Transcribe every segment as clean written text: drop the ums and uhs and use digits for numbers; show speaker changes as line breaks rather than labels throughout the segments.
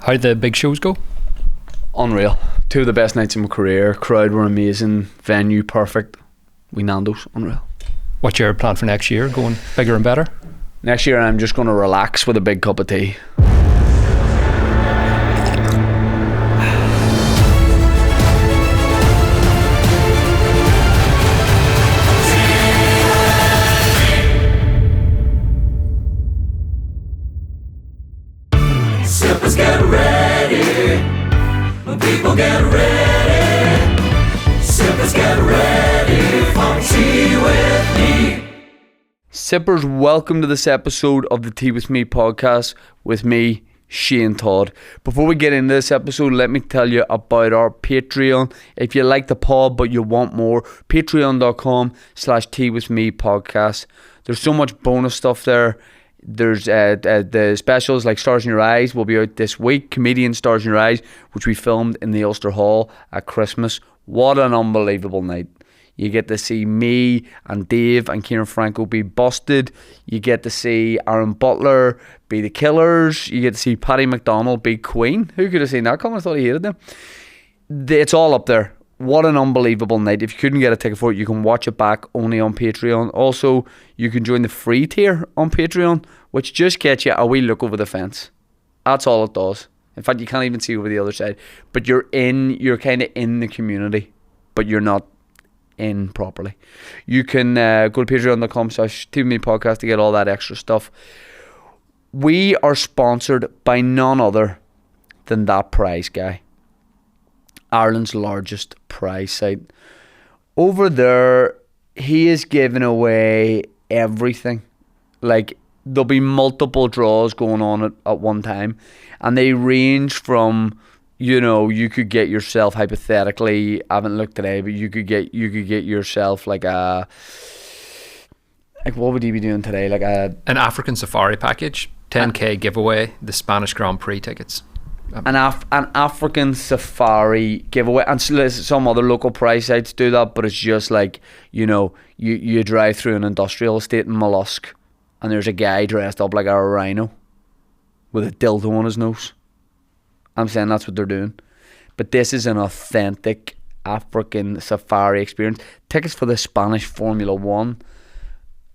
How did the big shows go?
Unreal. 2 of the best nights of my career. Crowd were amazing. Venue perfect. We Nando's. Unreal.
What's your plan for next year? Going bigger and better?
Next year I'm just going to relax with a big cup of tea.
Sippers get ready. People get ready. Sippers get ready for tea with me.
Sippers, welcome to this episode of the Tea With Me podcast with me, Shane Todd. Before we get into this episode, let me tell you about our Patreon. If you like the pod but you want more, patreon.com/Tea With Me podcast. There's so much bonus stuff there. There's the specials like Stars in Your Eyes will be out this week. Comedian Stars in Your Eyes, which we filmed in the Ulster Hall at Christmas. What an unbelievable night. You get to see me and Dave and Kieran Franco be busted. You get to see Aaron Butler be the Killers. You get to see Paddy McDonald be Queen. Who could have seen that coming? I thought he hated them. It's all up there. What an unbelievable night. If you couldn't get a ticket for it, you can watch it back only on Patreon. Also, you can join the free tier on Patreon, which just gets you a wee look over the fence. That's all it does. In fact, you can't even see over the other side. But you're kind of in the community, but you're not in properly. You can go to patreon.com/TVMe podcast to get all that extra stuff. We are sponsored by none other than That Prize Guy, Ireland's largest prize site. Over there, he is giving away everything. Like, there'll be multiple draws going on at one time, and they range from, you know, you could get yourself, hypothetically, I haven't looked today, but you could get yourself like what would he be doing today? Like
an African safari package, 10k giveaway, the Spanish Grand Prix tickets.
An African safari giveaway, and some other local prize sites do that, but it's just like, you know, you drive through an industrial estate in Mollusk, and there's a guy dressed up like a rhino with a dildo on his nose. I'm saying that's what they're doing. But this is an authentic African safari experience. Tickets for the Spanish Formula 1.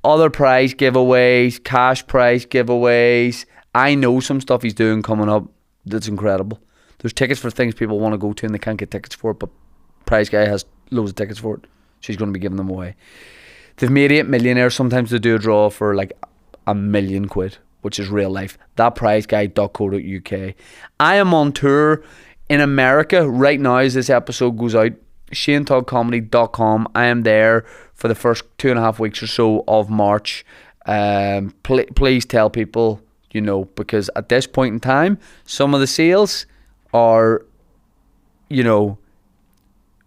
Other prize giveaways, cash prize giveaways. I know some stuff he's doing coming up that's incredible. There's tickets for things people want to go to and they can't get tickets for it, but Prize Guy has loads of tickets for it, so he's going to be giving them away. They've made 8 millionaires. Sometimes they do a draw for like £1 million, which is real life. Thatprizeguy.co.uk. I am on tour in America right now as this episode goes out. ShaneToddComedy.com. I am there for the first 2.5 weeks or so of March. Please tell people, you know, because at this point in time, some of the sales are, you know,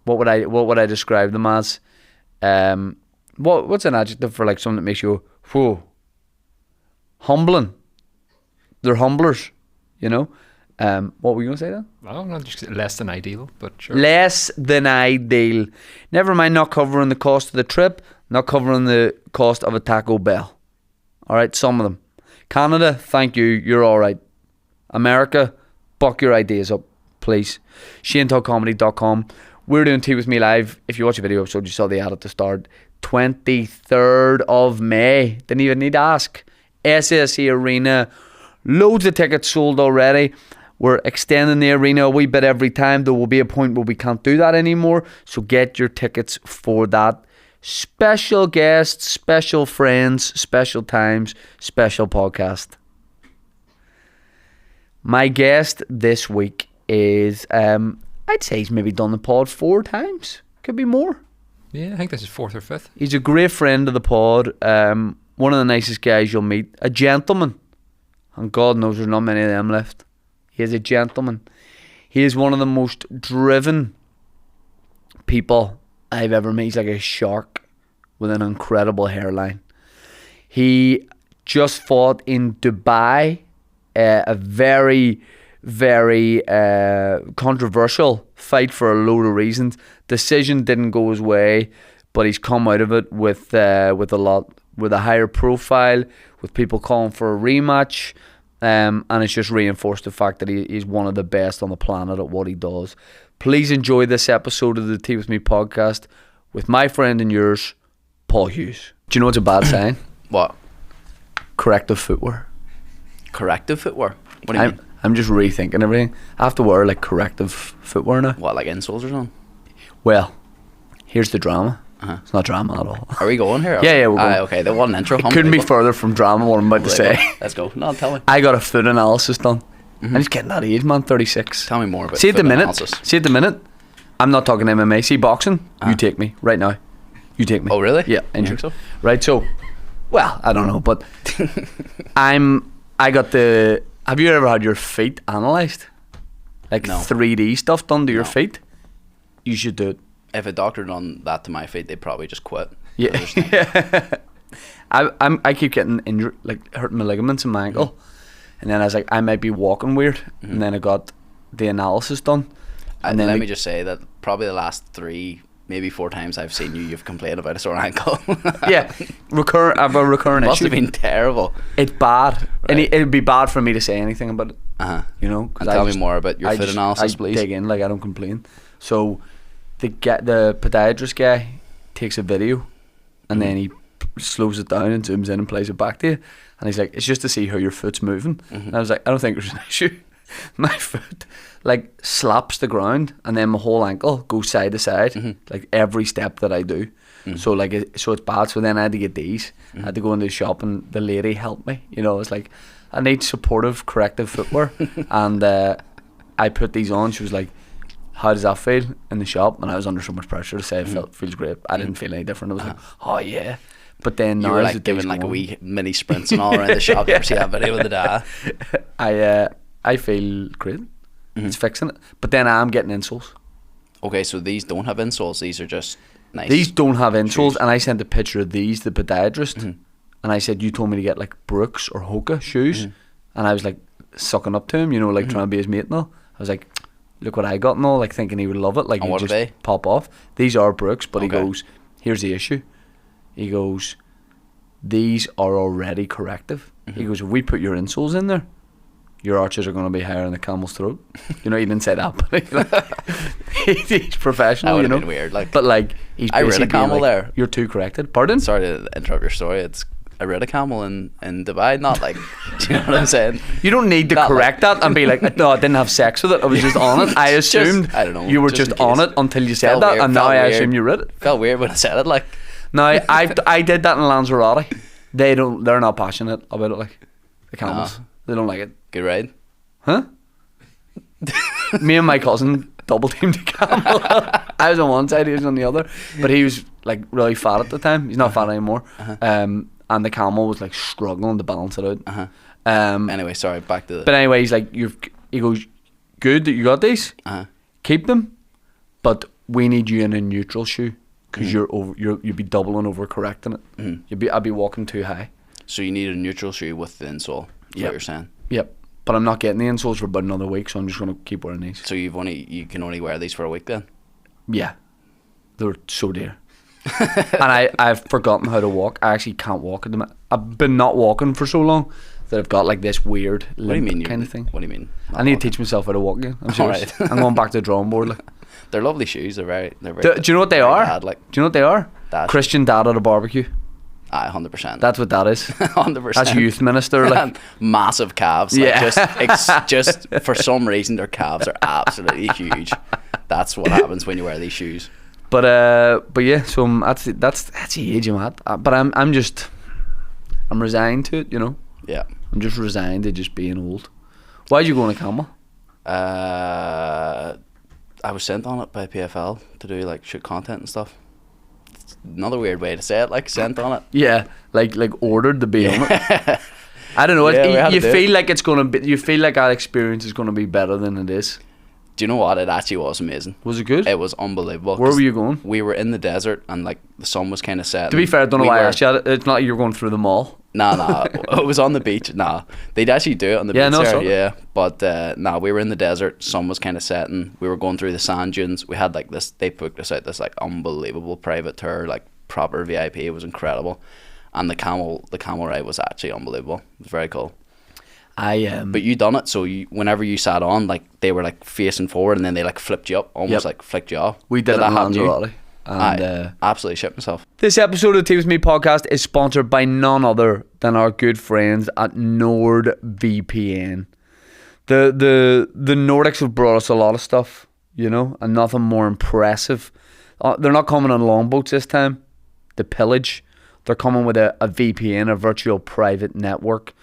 what would I describe them as? What's an adjective for like something that makes you go, whoa? Humbling. They're humblers, you know. What were you going to say then?
Well, not just less than ideal, but sure.
Less than ideal. Never mind not covering the cost of the trip, not covering the cost of a Taco Bell. All right, some of them. Canada, thank you, you're all right. America, buck your ideas up, please. ShaneToddComedy.com. We're doing Tea With Me live. If you watch a video episode, you saw the ad at the start. 23rd of May. Didn't even need to ask. SSE Arena. Loads of tickets sold already. We're extending the arena a wee bit every time. There will be a point where we can't do that anymore. So get your tickets for that. Special guests, special friends, special times, special podcast. My guest this week is, I'd say he's maybe done the pod 4 times. Could be more.
Yeah, I think this is 4th or 5th.
He's a great friend of the pod. One of the nicest guys you'll meet. A gentleman. And God knows there's not many of them left. He is a gentleman. He is one of the most driven people I've ever met. He's like a shark with an incredible hairline. He just fought in Dubai, a very, very controversial fight for a load of reasons. Decision didn't go his way, but he's come out of it with a higher profile, with people calling for a rematch. and it's just reinforced the fact that he's one of the best on the planet at what he does. Please enjoy this episode of the Tea With Me podcast with my friend and yours, Paul Hughes. Do you know what's a bad sign?
What?
Corrective footwear.
Corrective footwear? What do you mean?
I'm just rethinking everything. I have to wear like corrective footwear now.
What, like insoles or something?
Well, here's the drama.
Uh-huh.
It's not drama at all.
Are we going here?
Yeah, we're going.
Okay, that wasn't intro.
It couldn't be further from drama what I'm about to say.
Let's go. No, tell me.
I got a foot analysis done. And he's getting that age, man, 36.
Tell me more about
See at the
foot
minute.
analysis.
See at the minute. I'm not talking MMA. See boxing. You take me right now. You take me.
Oh, really?
Yeah.
You think so?
Right. So, well, I don't know, but I got the. Have you ever had your feet analysed? Like
No.
3D stuff done to your
No.
feet? You should do it.
If a doctor done that to my feet, they'd probably just quit.
Yeah. I keep getting injured, like hurting my ligaments in my ankle, and then I was like, I might be walking weird, and then I got the analysis done, and then
Let me just say that probably the last 3, maybe 4 times I've seen you've complained about a sore ankle.
yeah, I have a recurrent
Must
issue.
have been terrible.
It's bad, and
Right.
it'd be bad for me to say anything about it. You know,
And tell me more about your foot analysis,
I
please.
dig in, like I don't complain. So, the podiatrist guy takes a video, and then he slows it down and zooms in and plays it back to you, and he's like, "It's just to see how your foot's moving." And I was like, "I don't think there's an issue." My foot like slaps the ground, and then my whole ankle goes side to side, like every step that I do. So like, so it's bad. So then I had to get these. I had to go into the shop, and the lady helped me. You know, it's like, I need supportive, corrective footwear, and I put these on. She was like, "How does that feel in the shop?" And I was under so much pressure to say it feels great. I didn't feel any different. I was like, "Oh yeah." But then
You
now
were
as the
like
days
giving like
go
a
on,
wee mini sprints and all around the shop. You ever see that video of the dad?
I feel great. It's fixing it. But then I'm getting insoles.
Okay, so these don't have insoles. These are just nice.
These don't have insoles,
shoes.
and I sent a picture of these to the podiatrist, and I said, "You told me to get like Brooks or Hoka shoes," and I was like sucking up to him, you know, like trying to be his mate and all. I was like, "Look what I got and all," like thinking he would love it, like
And
he'd
what are
just
they?
pop off. These are Brooks, but he
Okay.
goes, "Here's the issue." He goes, "These are already corrective." He goes, "If we put your insoles in there, your arches are going to be higher than the camel's throat." You know, he didn't say that, but he's professional,
That
you
would've
know.
been weird, like-
but like, he's
I read a
basically being
Camel
like,
there.
"You're too corrected." Pardon?
Sorry to interrupt your story. I read a Camel in Dubai. Not like, do you know what I'm saying?
You don't need to
Not
correct that and be like, "No, I didn't have sex with it. I was just on it." I assumed
I don't know,
you were
just
just
in
on
case.
it until you said
Felt
that,
weird,
and now
felt
I
weird.
assume you read it.
Felt weird when I said it. Like,
Now I did that in Lanzarote. They're not passionate about it, like the camels. They don't like it.
good ride.
Huh? Me and my cousin double teamed the camel. I was on one side, he was on the other. But he was like really fat at the time. He's not fat anymore. And the camel was like struggling to balance it out.
Anyway, sorry. Back to the.
But anyway, he's like, he goes, "Good that you got these. Keep them, but we need you in a neutral shoe because you'd be doubling over correcting it. I'd be walking too high."
So you need a neutral shoe with the insole. Is
Yep.
what you're saying.
Yep. But I'm not getting the insoles for about another week, so I'm just gonna keep wearing these.
So you can only wear these for a week then.
Yeah, they're so dear. And I've forgotten how to walk. I actually can't walk at the minute. I've been not walking for so long that I've got like this weird
What do you
limp
mean?
kind of thing.
What do you mean?
I need to teach myself how to walk again. I'm serious.
Alright.
I'm going back to the drawing board. Like.
They're lovely shoes. They're very.
Do you know what they
very
are?
Dad, like,
Do you know what they are?
Dad.
Christian dad at a barbecue.
100%.
That's what that is.
100%.
That's youth minister. Like.
Massive calves. Like,
Yeah.
just for some reason their calves are absolutely huge. That's what happens when you wear these shoes.
But yeah. So that's the age I'm at. But I'm resigned to it. You know.
Yeah.
I'm just resigned to just being old. Why'd you go on a Camel?
I was sent on it by PFL to do like shoot content and stuff. It's another weird way to say it, like sent on it.
Yeah, like ordered to be on it. I don't know.
Yeah, we had
you
to do
feel
it.
like it's gonna be. You feel like that experience is gonna be better than it is.
Do you know what? It actually was amazing.
Was it good?
It was unbelievable.
Where
'cause
were you going?
We were in the desert and like the sun was kind of set.
To be fair, I don't know why I asked you. It's not like you're going through the mall.
Nah, it was on the beach. Nah, they'd actually do it on the
Yeah,
beach
no,
there.
so-
Yeah, but nah, we were in the desert. Sun was kind of setting. We were going through the sand dunes. We had like this. They booked us out this like unbelievable private tour, like proper VIP. It was incredible, and the camel ride was actually unbelievable. It was very cool.
I am.
But you done it, so whenever you sat on, like they were like facing forward, and then they like flipped you up, almost like flicked you off.
We did it
that
in
happen to you?
Lanzarote. And
I absolutely shit myself.
this episode of the Tea With Me podcast is sponsored by none other than our good friends at NordVPN. The Nordics have brought us a lot of stuff, you know, and nothing more impressive. They're not coming on longboats this time. The pillage. They're coming with a VPN, a virtual private network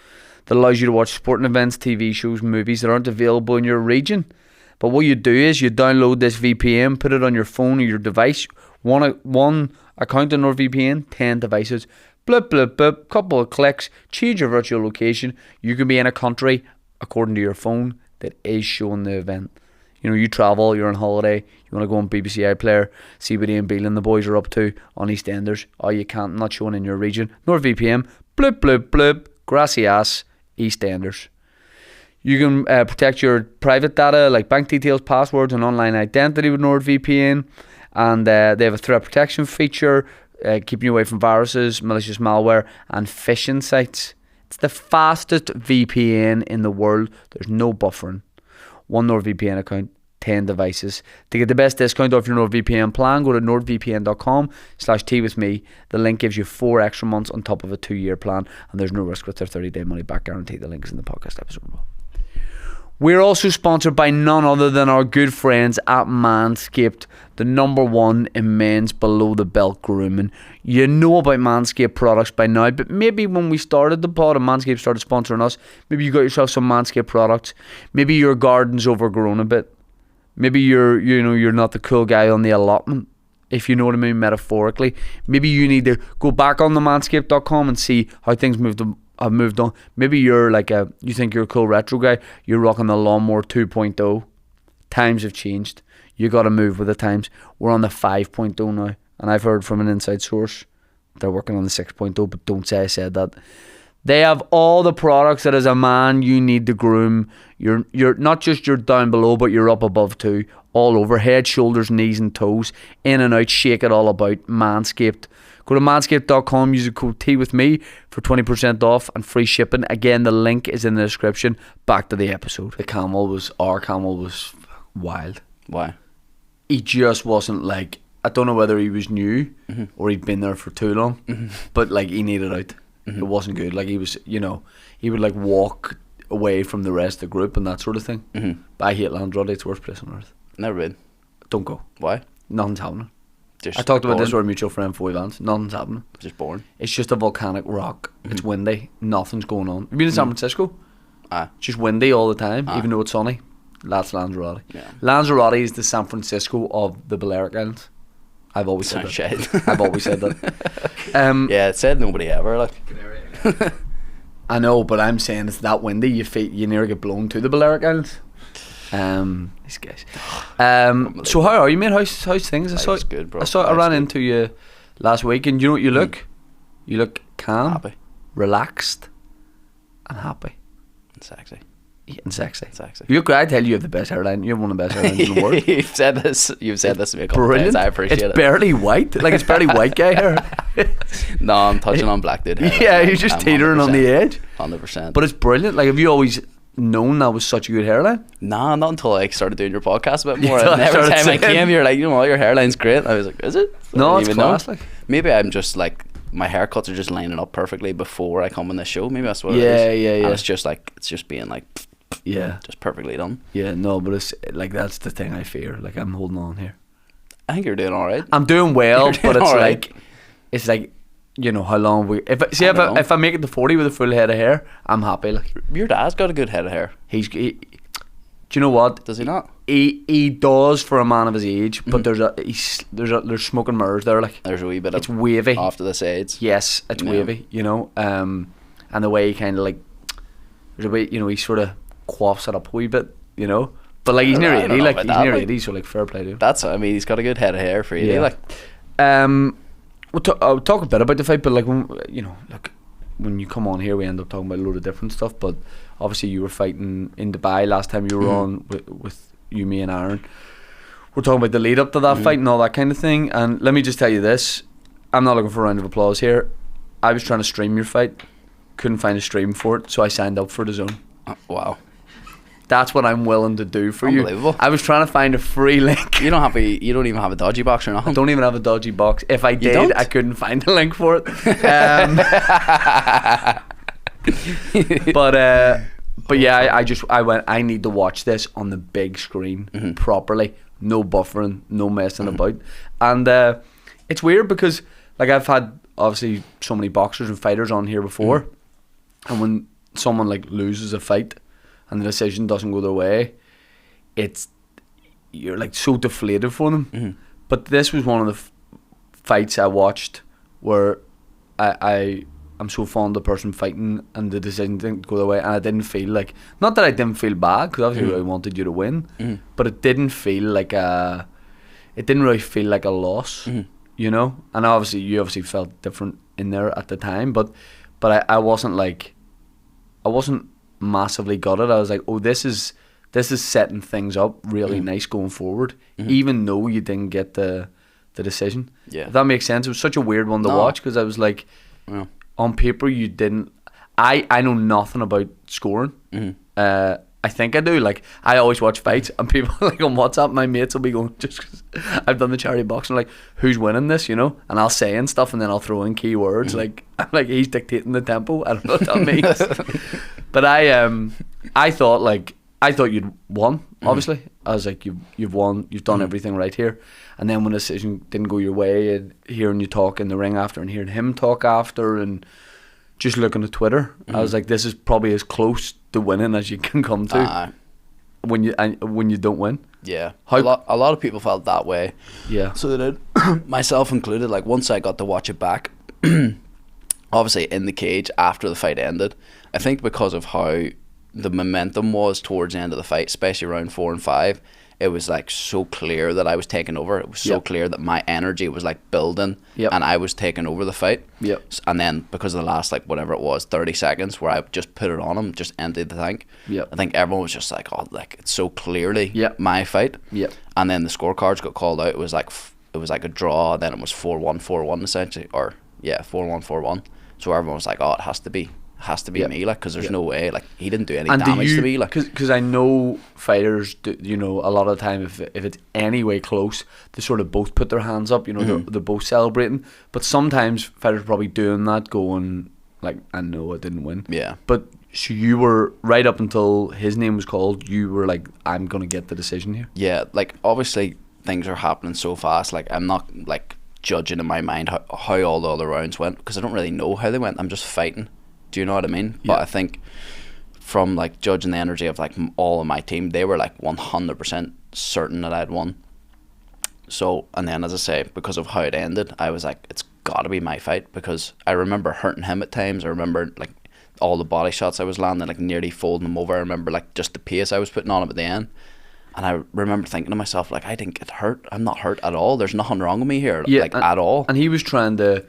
that allows you to watch sporting events, TV shows, movies that aren't available in your region. But what you do is you download this VPN, put it on your phone or your device. One account on NordVPN, 10 devices. Blip, blip, blip, couple of clicks, change your virtual location. You can be in a country according to your phone that is showing the event. You know, you travel, you're on holiday, you want to go on BBC iPlayer, see what Ian Beale and the boys are up to on EastEnders. Oh, you can't, not showing in your region. NordVPN, blip, blip, blip, gracias, EastEnders. You can protect your private data like bank details, passwords, and online identity with NordVPN. And they have a threat protection feature, keeping you away from viruses, malicious malware, and phishing sites. It's the fastest VPN in the world. There's no buffering. One NordVPN account, 10 devices. To get the best discount off your NordVPN plan, go to nordvpn.com/teawithme. The link gives you 4 extra months on top of a 2-year plan, and there's no risk with their 30-day money-back guarantee. The link is in the podcast episode. We're also sponsored by none other than our good friends at Manscaped, the #1 in men's below-the-belt grooming. You know about Manscaped products by now, but maybe when we started the pod and Manscaped started sponsoring us, maybe you got yourself some Manscaped products. Maybe your garden's overgrown a bit. Maybe you're not the cool guy on the allotment, if you know what I mean, metaphorically. Maybe you need to go back on the manscaped.com and see how things have moved on. Maybe you're like you think you're a cool retro guy. You're rocking the lawnmower 2.0. Times have changed. You got to move with the times. We're on the 5.0 now, and I've heard from an inside source they're working on the 6.0. But don't say I said that. They have all the products that as a man you need to groom. You're not just your down below, but you're up above too. All over, head, shoulders, knees and toes, in and out, shake it all about. Manscaped. Go to manscaped.com, use the code TEAWITHME for 20% off and free shipping. Again, the link is in the description. Back to the episode. Our camel was wild.
Why?
He just wasn't like, I don't know whether he was new or he'd been there for too long, but like he needed out. It wasn't good. Like he was, you know, he would like walk away from the rest of the group and that sort of thing. But I hate Lanzarote. It's the worst place on earth.
Never been.
Don't go.
Why?
Nothing's happening.
Just
I talked about this with
boring.
our mutual friend Foy Vance. Nothing's happening.
Just boring.
It's just a volcanic rock. It's windy. Nothing's going on. Have you been in San Francisco?
Aye.
It's just windy all the time, even though it's sunny. That's Lanzarote.
Yeah.
Lanzarote is the San Francisco of the Balearic Islands. I've always said that.
Shit.
I've always said that.
Yeah, it said nobody ever. Like.
I know, but I'm saying it's that windy. You nearly get blown to the Balearic Islands. These guys. So how are you, mate? How's things?
Life's good, bro.
I ran into you last week, and you know what you look? You look calm,
Happy.
relaxed, and happy.
And sexy.
Yeah, and sexy.
Sexy.
You look great. I tell you have the best hairline. You have one of the best hairlines in the world.
You've said this to me a couple
Brilliant.
times. I appreciate
it's
it.
barely white. Like it's barely white guy hair.
No, I'm touching on black dude hair.
Yeah, you're just teetering on the edge.
100%.
But it's brilliant. Like, have you always known that was such a good hairline?
Nah, not until I started doing your podcast a bit more.
Yeah,
And every
started
time I
saying-
came, you're like, you know what, your hairline's great. I was like, is it?
No,
I
it's
didn't even
class.
know.
Like.
Maybe I'm just like, my haircuts are just lining up perfectly before I come on this show. Maybe that's what it
Yeah,
is.
yeah.
And it's just being like,
Yeah.
just perfectly done.
Yeah, no, but it's like that's the thing I fear. Like I'm holding on here.
I think you're doing all right.
I'm doing well,
You're doing
but it's
all right.
like, you know, how long if I make it to 40 with a full head of hair, I'm happy. Like
Your dad's got a good head of hair.
do you know what?
Does he not?
He does for a man of his age, but there's smoke and mirrors there. Like
There's a wee bit
it's
of
wavy.
off to the sides.
Yes, it's
Yeah.
wavy. You know, and the way he kind of like there's a way, you know, he sort of quaffs it up a wee bit. You know, but like he's near
I don't
80.
know
Like
about
he's
that,
near
like-
80, so like fair play to him.
I mean, he's got a good head of hair for you.
Yeah.
Like,
I'll talk a bit about the fight, but like when, you know, look, when you come on here, we end up talking about a load of different stuff. But obviously, you were fighting in Dubai last time you were on with you, me, and Aaron. We're talking about the lead up to that fight and all that kind of thing. And let me just tell you this: I'm not looking for a round of applause here. I was trying to stream your fight, couldn't find a stream for it, so I signed up for the Zone.
Wow.
That's what I'm willing to do for you.
Unbelievable.
I was trying to find a free link.
You don't even have a dodgy box or
I
nothing.
don't even have a dodgy box. If I did,
don't?
I couldn't find a link for it. But yeah, I went, I need to watch this on the big screen properly. No buffering, no messing about. And it's weird because like I've had obviously so many boxers and fighters on here before, and when someone like loses a fight and the decision doesn't go their way, you're like so deflated for them. But this was one of the fights I watched where I'm so fond of the person fighting and the decision didn't go their way, and I didn't feel like, not that I didn't feel bad because obviously I wanted you to win, but it didn't feel like it didn't really feel like a loss, you know. And obviously you obviously felt different in there at the time, but I wasn't massively gutted. I was like, oh, this is setting things up really nice going forward, even though you didn't get the decision.
Yeah.
If that makes sense. It was such a weird one to watch because I was like, on paper you didn't. I know nothing about scoring. I think I do. Like, I always watch fights and people like on WhatsApp, my mates will be going, just 'cause I've done the charity boxing, like, who's winning this, you know? And I'll say and stuff, and then I'll throw in keywords like I'm like, he's dictating the tempo. I don't know what that means. But I thought you'd won. Obviously, I was like, you've won. You've done everything right here. And then when the decision didn't go your way, and hearing you talk in the ring after, and hearing him talk after, and just looking at Twitter, I was like, this is probably as close to winning as you can come to when you don't win.
Yeah,
How-
a lot of people felt that way.
Yeah.
So they did, myself included. Like, once I got to watch it back, obviously in the cage after the fight ended, I think because of how the momentum was towards the end of the fight, especially round 4 and 5, it was like so clear that I was taking over. It was so clear that my energy was like building, and I was taking over the fight. And then because of the last, like, whatever it was, 30 seconds where I just put it on him, just emptied the tank, I think everyone was just like, oh, like, it's so clearly my fight. And then the scorecards got called out. It was like a draw, then it was 4-1 4-1 essentially, or 4-1 4-1. So everyone was like, oh, it has to be me, like, because there's no way, like, he didn't do any damage to me, like,
because I know fighters do, you know, a lot of the time if it's any way close, they sort of both put their hands up, you know, they're both celebrating, but sometimes fighters are probably doing that, going like, I know I didn't win, but so you were right up until his name was called, you were like, I'm gonna get the decision here.
Like, obviously things are happening so fast, like, I'm not like judging in my mind how all the other rounds went, because I don't really know how they went. I'm just fighting. Do you know what I mean? But I think from like judging the energy of like all of my team, they were like 100% certain that I'd won. So, and then as I say, because of how it ended, I was like, it's got to be my fight, because I remember hurting him at times. I remember like all the body shots I was landing, like nearly folding him over. I remember like just the pace I was putting on him at the end. And I remember thinking to myself, like, I didn't get hurt. I'm not hurt at all. There's nothing wrong with me here, like, at all.
And he was trying to,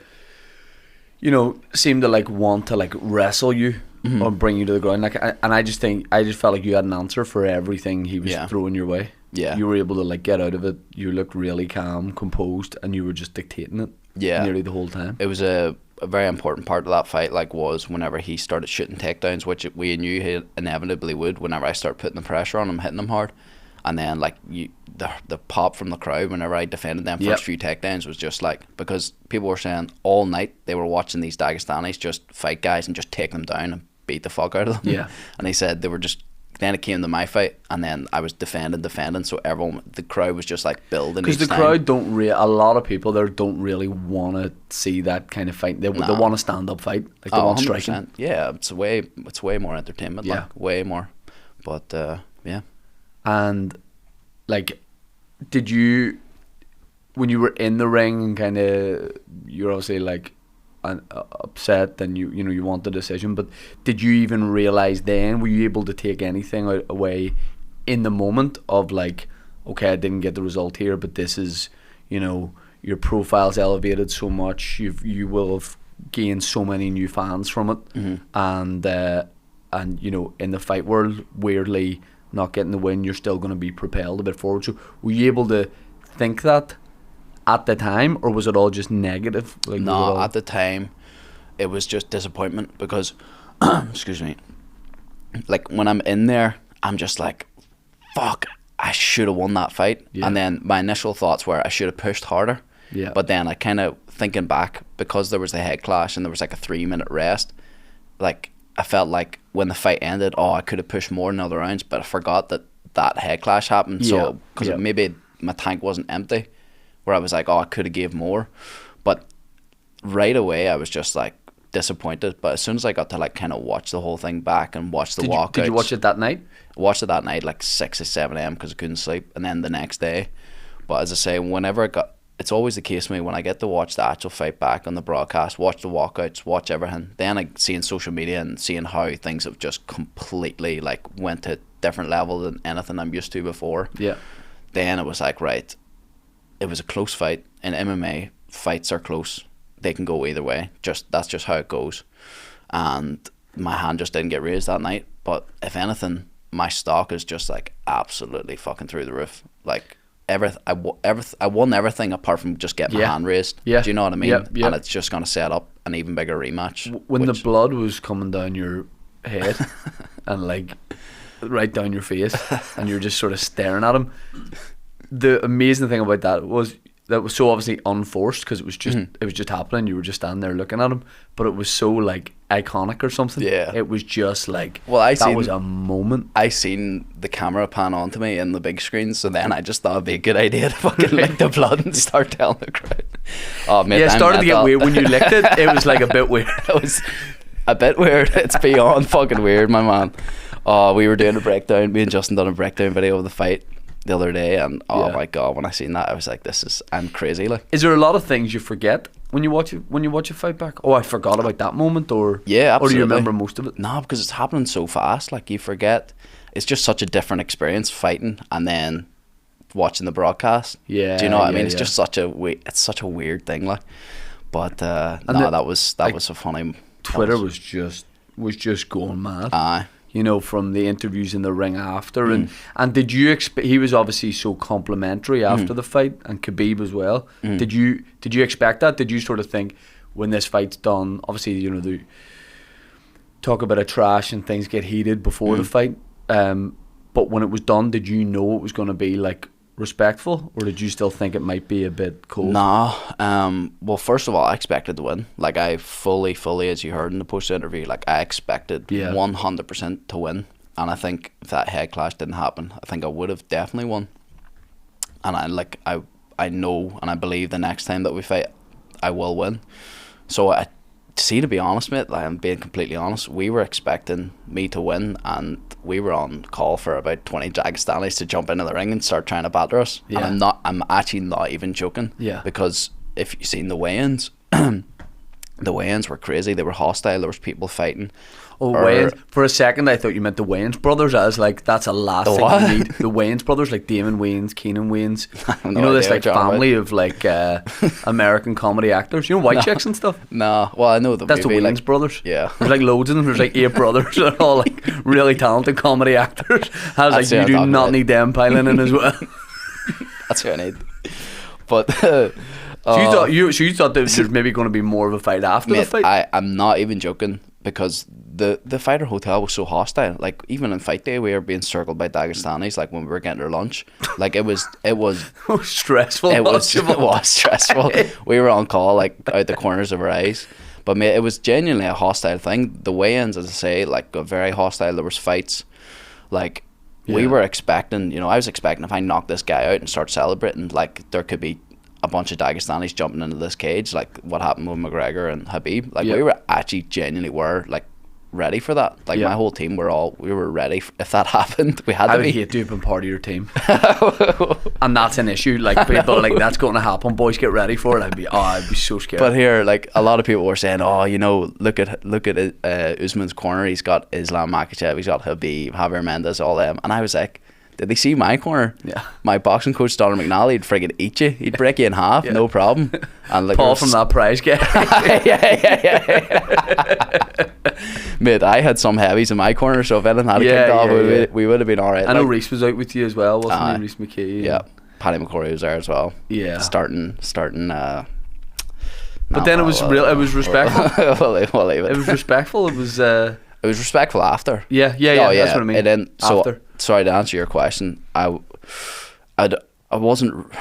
you know, seem to like want to like wrestle you or bring you to the ground. Like, and I just felt like you had an answer for everything he was throwing your way. You were able to like get out of it. You looked really calm, composed, and you were just dictating it. Nearly the whole time.
It was a very important part of that fight, like, was whenever he started shooting takedowns, which we knew he inevitably would. Whenever I started putting the pressure on him, hitting him hard. And then like the pop from the crowd whenever I defended them first few takedowns was just like, because people were saying all night they were watching these Dagestanis just fight guys and just take them down and beat the fuck out of them. And he said they were just, then it came to my fight, and then I was defending, so the crowd was just like building.
Because the crowd don't a lot of people there don't really want to see that kind of fight. They want a stand up fight, like they want striking.
Yeah, it's way more entertainment, like, way more. But
And like, did you, when you were in the ring and kind of, you're obviously like upset and you want the decision, but did you even realize then, were you able to take anything away in the moment of like, okay, I didn't get the result here, but this is, you know, your profile's elevated so much, you will have gained so many new fans from it, and you know, in the fight world, weirdly, not getting the win, you're still going to be propelled a bit forward. So were you able to think that at the time, or was it all just negative? Like,
no, at the time it was just disappointment, because excuse me, like when I'm in there, I'm just like, fuck, I should have won that fight.
Yeah.
And then my initial thoughts were I should have pushed harder.
Yeah.
But then I kind of, thinking back, because there was the head clash and there was like a 3-minute rest, like I felt like when the fight ended, I could have pushed more in other rounds, but I forgot that head clash happened. So because maybe my tank wasn't empty, where I was like, I could have gave more. But right away I was just like disappointed. But as soon as I got to like kind of watch the whole thing back and watch the walkouts.
Did you watch it that night?
I watched it that night like 6 or 7 a.m. because I couldn't sleep, and then the next day. But as I say, whenever it's always the case with me, when I get to watch the actual fight back on the broadcast, watch the walkouts, watch everything, then I see in social media and seeing how things have just completely like went to a different level than anything I'm used to before.
Yeah.
Then it was like, right, it was a close fight. In MMA, fights are close. They can go either way. That's just how it goes. And my hand just didn't get raised that night. But if anything, my stock is just like absolutely fucking through the roof. Like I won everything apart from just getting my hand raised.
Yeah.
Do you know what I mean?
Yeah. Yeah.
And it's just going to set up an even bigger rematch.
When the blood was coming down your head and like right down your face, and you're just sort of staring at him, the amazing thing about that was so obviously unforced, because it was just happening. You were just standing there looking at him, but it was so like iconic or something.
Yeah.
It was just like,
Well,
that was a moment.
I seen the camera pan onto me in the big screen, so then I just thought it'd be a good idea to fucking lick the blood and start telling the crowd. Oh man,
Yeah, it started to get weird when you licked it. It was like a bit weird.
It was a bit weird. It's beyond fucking weird, my man. We were doing a breakdown. Me and Justin done a breakdown video of the fight the other day, and my god, when I seen that, I was like, I'm crazy. Like,
is there a lot of things you forget when you watch a fight back? Oh, I forgot about that moment, or
yeah, absolutely.
Or do you remember most of it?
No, because it's happening so fast. Like, you forget. It's just such a different experience fighting and then watching the broadcast.
Yeah,
do you know what I mean?
yeah.
It's just such a weird thing. Like, but that was a funny.
Twitter was just going mad.
Aye.
You know, from the interviews in the ring after, and did you expect? He was obviously so complimentary after the fight, and Khabib as well. Did you expect that? Did you sort of think, when this fight's done, obviously, you know, the talk a bit of trash and things get heated before the fight, but when it was done, did you know it was going to be like respectful, or did you still think it might be a bit cold?
Nah. Well, first of all, I expected to win. Like, I fully, as you heard in the post interview, like, I expected 100% to win. And I think if that head clash didn't happen, I think I would have definitely won. And I know and I believe the next time that we fight, I will win. So to be honest, mate, like, I'm being completely honest, we were expecting me to win, and we were on call for about 20 Dagestanis to jump into the ring and start trying to batter us.
Yeah.
And I'm actually not even joking.
Yeah.
Because if you've seen the weigh-ins, the weigh-ins were crazy. They were hostile. There was people fighting.
Oh, Wayans. For a second, I thought you meant the Wayans brothers. I was like, that's a last thing
what?
you need. The Wayans brothers, like Damon Wayans, Keenan Wayans.
no
You know, this
idea
like
what you're on
family of like American comedy actors. You know, white chicks and stuff.
No, well, I know the
That's the
movie,
Wayans
like,
brothers.
yeah.
There's like loads of them. There's like 8 brothers. They're all like really talented comedy actors. I was
That's
like,
what
you
I'm
do
talking
not
about.
need them piling in as well.
That's what I need. But
So you thought there was maybe going to be more of a fight after the
mate,
fight?
I'm not even joking, because the fighter hotel was so hostile. Like, even on fight day, we were being circled by Dagestanis, like, when we were getting our lunch. Like, it was
Stressful.
it was stressful. We were on call, like, out the corners of our eyes. But mate, it was genuinely a hostile thing. The weigh-ins, as I say, like, got very hostile. There was fights. Like, we were expecting, you know, I was expecting if I knock this guy out and start celebrating, like, there could be a bunch of Dagestanis jumping into this cage, like what happened with McGregor and Habib. Like, we were actually genuinely like ready for that. Like, my whole team we were ready. If that happened, we had to be.
I would hate to have been part of your team. And that's an issue. Like, people like, that's going to happen. Boys, get ready for it. I'd be so scared.
But here, like, a lot of people were saying, oh, you know, look at Usman's corner. He's got Islam Makhachev, he's got Habib, Javier Mendez, all them. And I was like, did they see my corner?
Yeah.
My boxing coach, Donald McNally, he'd friggin' eat you. He'd break you in half, no problem. And like,
Paul from that prize guy.
yeah. Mate, I had some heavies in my corner, so if anything had kicked off, we would have been alright.
I know Reese was out with you as well, wasn't he? Reese McKay.
Yeah. Paddy McCrory was there as well.
Yeah.
Starting.
But then it was real. It was respectful.
We'll leave it.
It was respectful. It was.
It was respectful after.
Yeah.
Oh, yeah.
That's what I mean.
And then, so,
After.
sorry to answer your question. I wasn't.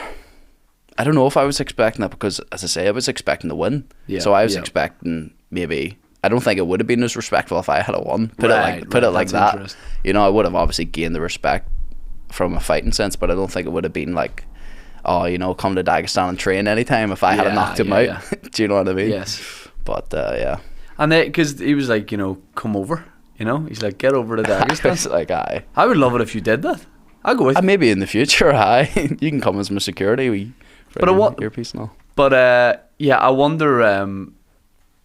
I don't know if I was expecting that because, as I say, I was expecting to win.
Yeah,
So I was
yeah.
expecting maybe. I don't think it would have been as respectful if I had won. Put it like
that's
that.
interesting.
You know, I would have obviously gained the respect from a fighting sense, but I don't think it would have been like, oh, you know, come to Dagestan and train anytime if I had knocked him out.
Yeah.
Do you know what I mean?
Yes.
But yeah.
And because he was like, you know, come over. You know, he's like, get over to Dagestan.
It's like, aye.
I would love it if you did that. I'll go with you.
Maybe in the future, aye. You can come as my security.
But I want
earpiece and all.
But yeah, I wonder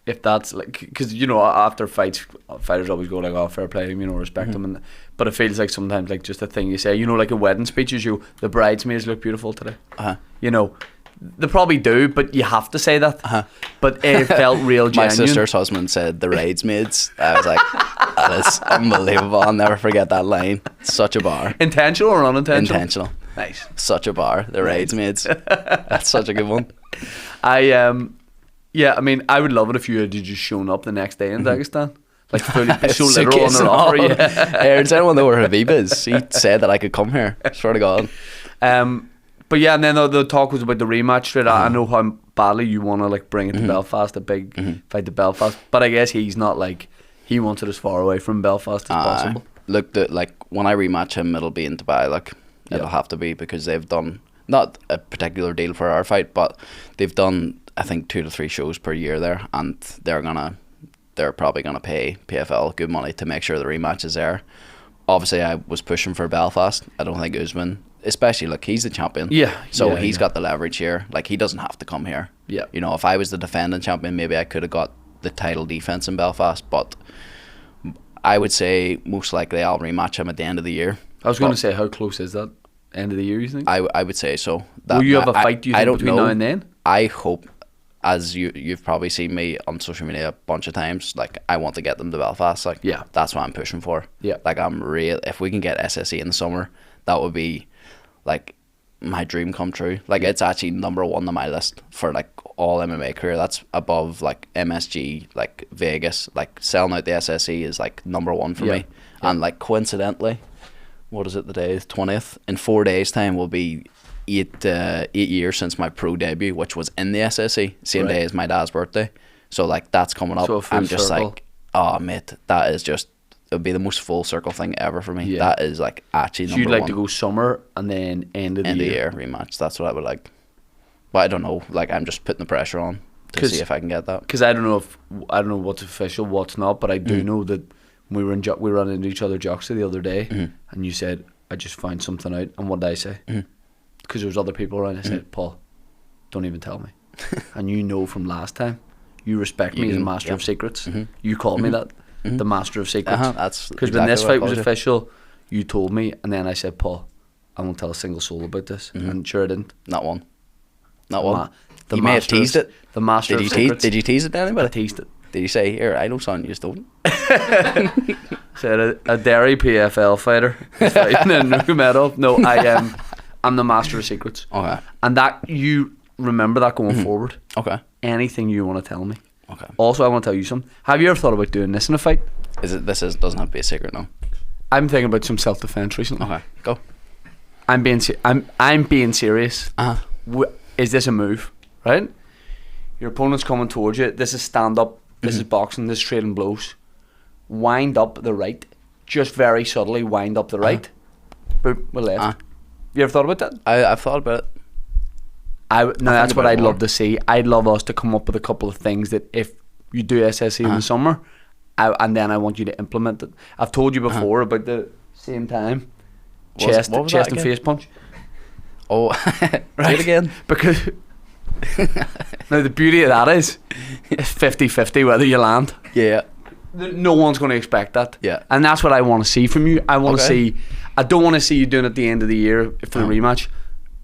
if that's like, because you know, after fights, fighters always go like, "Oh, fair play," you know, respect them. And but it feels like sometimes like just a thing you say, you know, like in wedding speeches, the bridesmaids look beautiful today. You know, they probably do, but you have to say that. But it felt real
My
genuine.
sister's husband said the bridesmaids. I was like, that is unbelievable. I'll never forget that line. Such a bar.
Intentional or unintentional?
Intentional.
Nice.
Such a bar. The bridesmaids. That's such a good one.
Yeah, I mean, I would love it if you had just shown up the next day in Dagestan. Like, fully, so literal on
Suitcase
their
and
offer,
all.
yeah.
Does anyone know where Habib is? He said that I could come here. Swear to God.
But yeah, and then the talk was about the rematch straight. I know how badly you want to like bring it to Belfast, a big fight to Belfast. But I guess he's not like, he wants it as far away from Belfast as possible.
Look, like when I rematch him, it'll be in Dubai. Like it'll have to be because they've done not a particular deal for our fight, but they've done I think 2 to 3 shows per year there, and they're probably gonna pay PFL good money to make sure the rematch is there. Obviously, I was pushing for Belfast. I don't think Usman, especially like he's the champion.
Yeah.
So
yeah,
he's
yeah.
got the leverage here. Like he doesn't have to come here.
Yeah.
You know, if I was the defending champion, maybe I could have got the title defense in Belfast, but I would say most likely I'll rematch him at the end of the year.
I was going to say, how close is that end of the year, you think?
I would say so.
Will you have a fight, do you
I
think,
don't
between
know.
now and then?
I hope, as you've probably seen me on social media a bunch of times, like I want to get them to Belfast. Like
Yeah.
that's what I'm pushing for.
Yeah.
Like I'm real. If we can get SSE in the summer, that would be like my dream come true. Like it's actually number 1 on my list for like all MMA career. That's above like MSG, like Vegas. Like selling out the SSE is like number 1 for me. And like coincidentally, what is it, the day, 20th? In 4 days time will be 8 years since my pro debut, which was in the SSE, same
Right.
day as my dad's birthday. So like that's coming up.
So a full
I'm just
circle.
like, oh mate, that is just, it would be the most full circle thing ever for me.
Yeah.
That is like actually
So
number
you'd like
1.
to go summer and then end of the year?
Rematch. That's what I would like. But I don't know. Like I'm just putting the pressure on to see if I can get that.
Because I don't know what's official, what's not, but I do know that we were we ran into each other Joxy the other day, and you said, I just found something out, and what did I say? Because there was other people around. I said, Paul, don't even tell me. And you know from last time, you respect me as a master of secrets. You called me that, the master of secrets.
That's
because
exactly
when this
what I
fight was
called you.
official, you told me, and then I said, Paul, I won't tell a single soul about this, and sure I didn't.
Not one. Not one.
The
You may have
master of-
teased it.
The master
Did
of
you
secrets.
Did you tease it to
I
anybody?
teased it.
Did you say, here, I know something you just don't?
Said a Derry PFL fighter is fighting in Nurmagomedov. No, I'm the master of secrets.
Okay.
And that, you remember that going forward.
Okay.
Anything you want to tell me.
Okay.
Also, I want to tell you something. Have you ever thought about doing this in a fight?
Doesn't have to be a secret now.
I'm thinking about some self-defense recently.
Okay. Go.
I'm being serious. Is this a move? Right? Your opponent's coming towards you. This is stand-up. This is boxing. This is trading blows. Wind up the right. Just very subtly wind up the right. Boop, we're left. You ever thought about that?
I've thought about it.
That's what
about it
I'd
more.
love to see. I'd love us to come up with a couple of things that if you do SSE in the summer, and then I want you to implement it. I've told you before about the same time. Chest
what was that
and
again?
face punch.
Oh, do it again.
Because now the beauty of that is it's 50-50 whether you land.
Yeah.
No one's going to expect that.
Yeah.
And that's what I want to see from you. I want to
Okay.
see. I don't want to see you doing it at the end of the year for the rematch.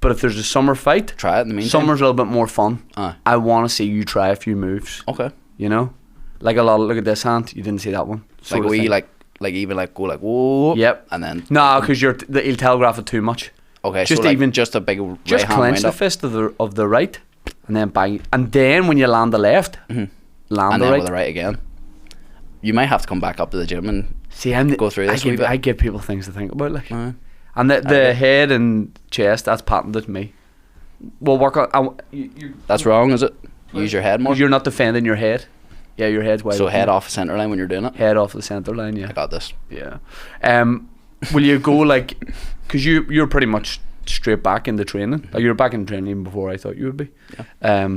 But if there's a summer fight,
Try it in the meantime.
summer's a little bit more fun.
Aye.
I want to see you try a few moves.
Okay.
You know, like a lot. Look at this hand. You didn't see that one.
Like
sort of
we
thing.
like even like go like whoa.
Yep.
And then
No, because he'll telegraph it too much.
okay.
just
so like
even-
just a big right
Just
hand
clench
wind
the
up.
fist of the right, and then bang. And then when you land the left, land
and
the
then
right.
with the right again. you might have to come back up to the gym and
See,
go through this.
I give people things to think about, like,
Uh,
and the head and chest, that's patented to me. We'll work on.
that's wrong, is it? Use your head more.
Because you're not defending your head. Yeah, your head's wide.
So
open.
head off the center line when you're doing it.
Head off the center line. Yeah.
I got this.
Yeah. Will you go like? Because you're pretty much straight back into training. Like, you're back in training even before I thought you would be.
Yeah.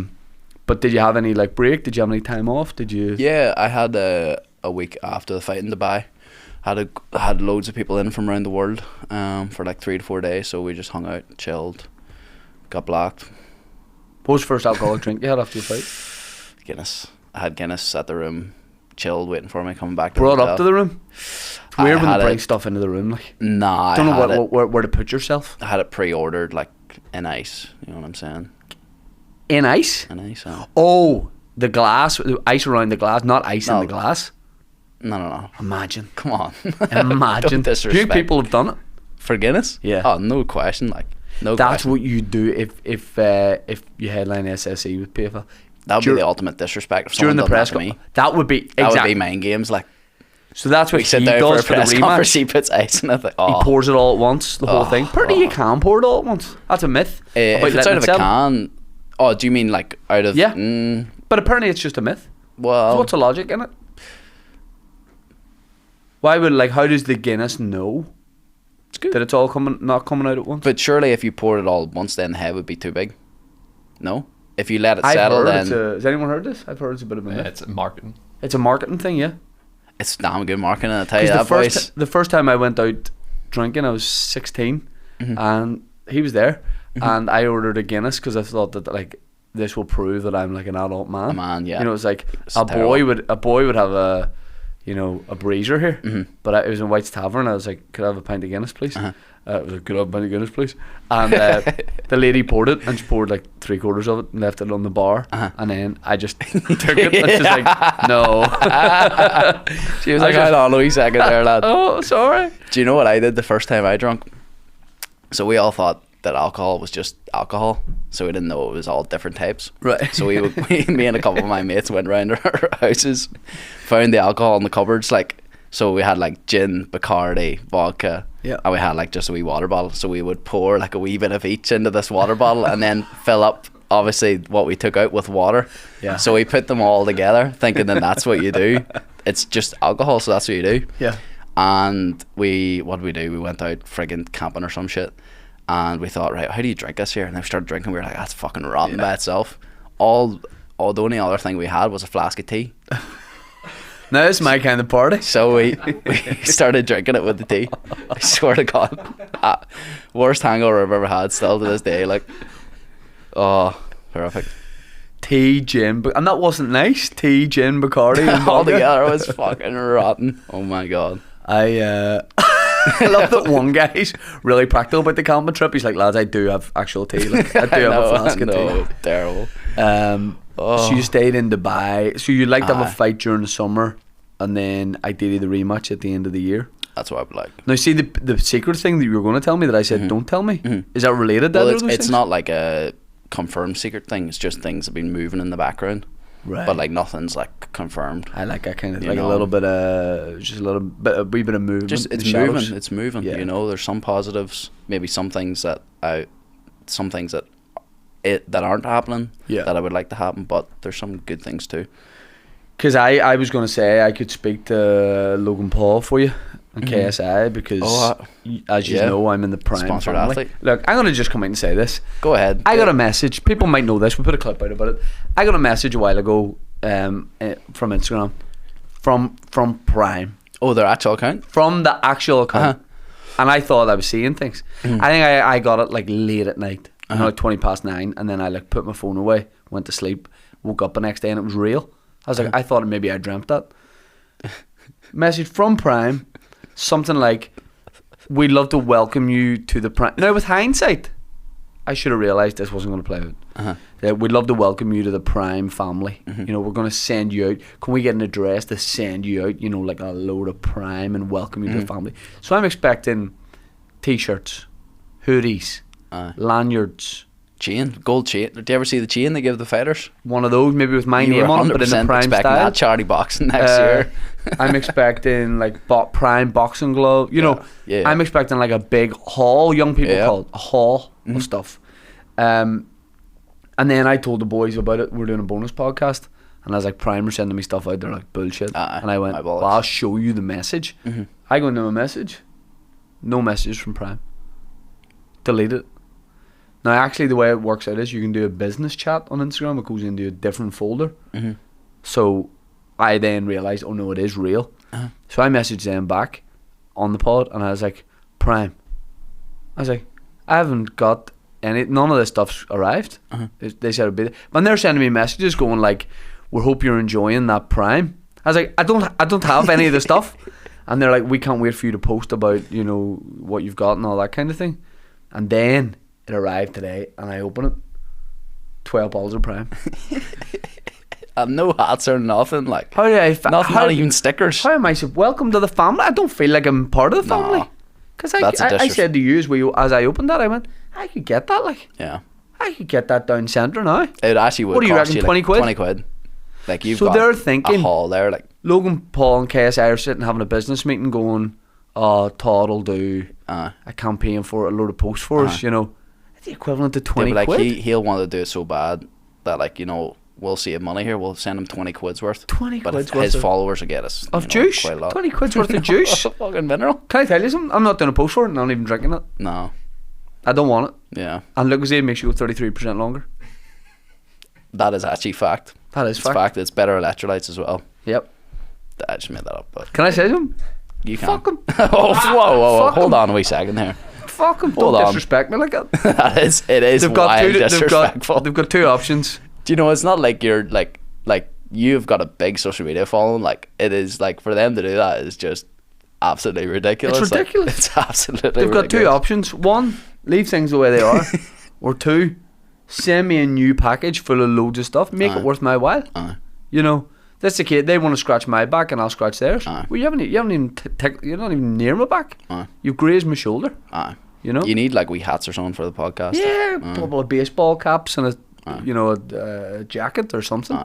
But did you have any like break? Did you have any time off? Did you?
Yeah, I had a week after the fight in Dubai. Had loads of people in from around the world for like 3 to 4 days. So we just hung out, chilled, got blacked.
What was the first alcoholic drink you had after your fight?
Guinness. I had Guinness at the room, chilled, waiting for me, coming back to
Brought
the
up
hotel.
to the room. It's weird when they bring stuff into the room. Like,
Nah,
don't
I had
know
it.
where to put yourself.
I had it pre-ordered, like in ice. You know what I'm saying?
In ice.
In ice.
Oh, the glass, the ice around the glass, not ice in
No.
the glass.
No.
Imagine.
Come on.
Imagine.
Don't
Do you
disrespect.
think people have done it?
For Guinness?
Yeah.
Oh, no question. Like, no
That's
question.
what you do if you headline SSE with PFL.
That would be the ultimate disrespect. If
During
someone
the
done
press
that to me.
that would be
That
exactly.
would be mind games. Like,
So that's what
we sit
he
down
does
for
for
a
the
press conference,
rematch.
he puts ice in it. Like, oh.
He pours it all at once, the whole thing. Pretty, you can pour it all at once. That's a myth.
If it's out of a can. Oh, do you mean like out of?
Yeah. But apparently it's just a myth.
Well,
So what's the logic in it? Why would, like, how does the Guinness know
it's good.
that it's all not coming out at once?
But surely, if you poured it all at once, then the head would be too big. No. If you let it
I've
settle,
heard
then
has anyone heard this? I've heard it's a bit of a myth.
It's marketing.
It's a marketing thing, yeah.
it's damn good marketing. I tell you
Because
that, boys.
the first time I went out drinking, I was 16, and he was there, and I ordered a Guinness because I thought that, like, this will prove that I'm like an adult man.
A man, yeah.
You know, it's like
It's
a boy
terrible.
would have a, you know, a breezer here, but it was in White's Tavern. I was like, could I have a pint of Guinness, please? It was like, could I have a pint of Guinness, please? And the lady poured it, and she poured like 3/4 of it and left it on the bar, and then I just took it, and she's like, no.
She was like, hold on a wee second there, lad.
Oh, sorry.
Do you know what I did the first time I drunk? So we all thought that alcohol was just alcohol, so we didn't know it was all different types.
Right.
So me and a couple of my mates went round our houses, found the alcohol in the cupboards, like, so we had like gin, Bacardi, vodka, and we had like just a wee water bottle. So we would pour like a wee bit of each into this water bottle and then fill up obviously what we took out with water.
Yeah.
So we put them all together, thinking that that's what you do. It's just alcohol, so that's what you do.
Yeah.
And what did we do? We went out friggin' camping or some shit, and we thought, right, how do you drink this here? And then we started drinking. We were like, that's fucking rotten by itself. The only other thing we had was a flask of tea.
Now it's my kind of party.
So we started drinking it with the tea. I swear to God, worst hangover I've ever had. Still to this day, like, oh, horrific.
Tea, gin, and that wasn't nice. Tea, gin, Bacardi, and
All
vodka.
together was fucking rotten. Oh my God.
I love that one guy's really practical about the camping trip. He's like, lads, I do have actual tea. Like, I do have a flask of tea.
Terrible.
So you stayed in Dubai. So you'd like to have a fight during the summer, and then ideally the rematch at the end of the year.
That's what I would like.
Now, see the secret thing that you were going to tell me that I said don't tell me. Is that related? To
Well,
either of those
it's
things?
not like a confirmed secret thing. It's just things have been moving in the background.
Right.
But like nothing's like confirmed.
I like that kind of
You
like
know.
a little bit of just a wee bit of movement.
Just
in
it's
the shadows.
moving. It's moving.
Yeah.
You know, there's some positives. Maybe some things that aren't happening.
Yeah.
That I would like to happen. But there's some good things too.
Because I was going to say I could speak to Logan Paul for you and KSI because as you
yeah.
know I'm in the Prime
Sponsored
family.
athlete.
Look, I'm going to just come out and say this.
Go ahead.
I got a message. People might know this. We put a clip out about it. I got a message a while ago from Instagram from Prime,
their actual account.
from the actual account, and I thought I was seeing things. I think I got it like late at night, like 9:20, and then I like put my phone away, went to sleep, woke up the next day, and it was real. I was like, I thought maybe I dreamt that. Message from Prime, something like, "We'd love to welcome you to the Prime." Now, with hindsight, I should have realised this wasn't going to play out. That we'd love to welcome you to the Prime family. You know, we're going to send you out. Can we get an address to send you out? You know, like a load of Prime and welcome you to the family. So I'm expecting T-shirts, hoodies, lanyards,
Chain, gold chain. Did you ever see the chain they give the fighters?
One of those, maybe with my
You
name
were
on it, but in the
100%
Prime
expecting
style.
that charity boxing next year.
I'm expecting like Prime boxing glove. You know,
Yeah.
I'm expecting like a big haul. Young people
Yeah.
call it a haul of stuff. And then I told the boys about it. We're doing a bonus podcast, and I was like, Prime are sending me stuff out. They're like bullshit, and I went,
my
well,
bollocks.
I'll show you the message. I go into a message, no message from Prime. Delete it. Now, actually, the way it works out is you can do a business chat on Instagram. It goes into a different folder. So I then realised, oh no, it is real. So I messaged them back on the pod, and I was like, Prime. I was like, I haven't got any. None of this stuff's arrived. They said it'd be there. But they're sending me messages going like, we hope you're enjoying that Prime. I was like, I don't have any of the stuff. And they're like, we can't wait for you to post about, you know, what you've got and all that kind of thing. And then it arrived today, and I open it. 12 balls of Prime.
And no hats or nothing. Like,
How do I?
not even stickers.
How am I? Welcome to the family. I don't feel like I'm part of the family.
Nah.
Because
That's a
I said to you as I opened that, I went, I could get that. Like,
Yeah.
I could get that down centre now.
It actually would
What do you
cost
reckon,
you
20
like
quid?
20 quid. Like, you've
So
got
they're thinking-
a haul there. Like,
Logan Paul and KSI are sitting having a business meeting, going, "Oh, Todd will do a campaign for it, a load of posts for us." You know, it's the equivalent to 20
like
quid.
he'll want to do it so bad that, like, you know, we'll save money here. We'll send him 20 quid's worth.
20
but
quid's
if
worth
his
of-
followers will get us
of
you know,
juice.
quite a lot.
20 quid's worth of juice.
Fucking mineral.
Can I tell you something? I'm not doing a post for it, and I'm not even drinking it.
No.
I don't want it.
Yeah.
And Lucozade makes you go 33% longer.
That is actually fact.
That is
It's
fact.
fact. It's better electrolytes as well.
Yep.
I just made that up, but
Can I say something?
you can.
Fuck 'em.
Oh, whoa.
Fuck
Hold
'em.
on a wee second there.
Fuck them.
Hold
Don't
on.
disrespect me like that.
It is
They've got
wild
two.
disrespectful.
They've got two options.
Do you know, it's not like you're like you've got a big social media following. Like, it is like, for them to do that is just absolutely ridiculous.
It's
Like,
ridiculous.
it's absolutely
They've got two
ridiculous.
options. One, leave things the way they are, or two, send me a new package full of loads of stuff. Make it worth my while. You know, that's the case. They want to scratch my back, and I'll scratch theirs. Well, you haven't even you're not even near my back. You've grazed my shoulder. You know.
You need like wee hats or something for the podcast.
Yeah, a couple of baseball caps and a jacket or something.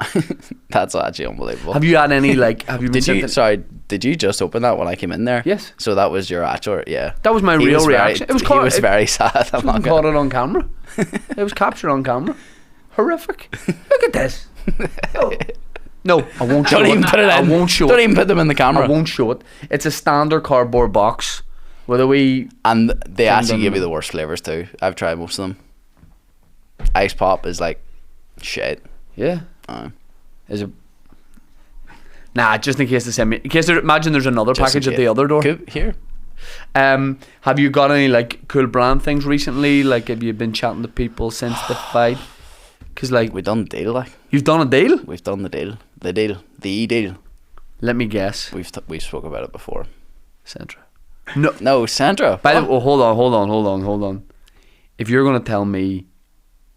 That's actually unbelievable.
Have you had any like? Have you been?
Did you just open that when I came in there?
Yes.
So that was your actual, yeah.
That was my
He
real
was
reaction.
Very, he was very sad. I'm not
caught
gonna-
it on camera. It was captured on camera. Horrific. Look at this. No, I won't show
Don't even
it.
put it in.
I won't show
Don't
it.
even put them in the camera.
I won't show it. It's a standard cardboard box with a wee.
And they actually give
them.
you the worst flavours too. I've tried most of them. Ice pop is like shit.
Yeah. Is it? Nah, just in case they send me. In case imagine there's another
Just
package
in
at the
case.
other door.
Here.
Have you got any like cool brand things recently? Like, have you been chatting to people since the fight? Because like
We've done the deal. Like,
you've done a deal.
we've done the deal. The deal.
Let me guess.
We've spoke about it before.
Centra. No.
No, Sandra.
By the way, hold on. If you're gonna tell me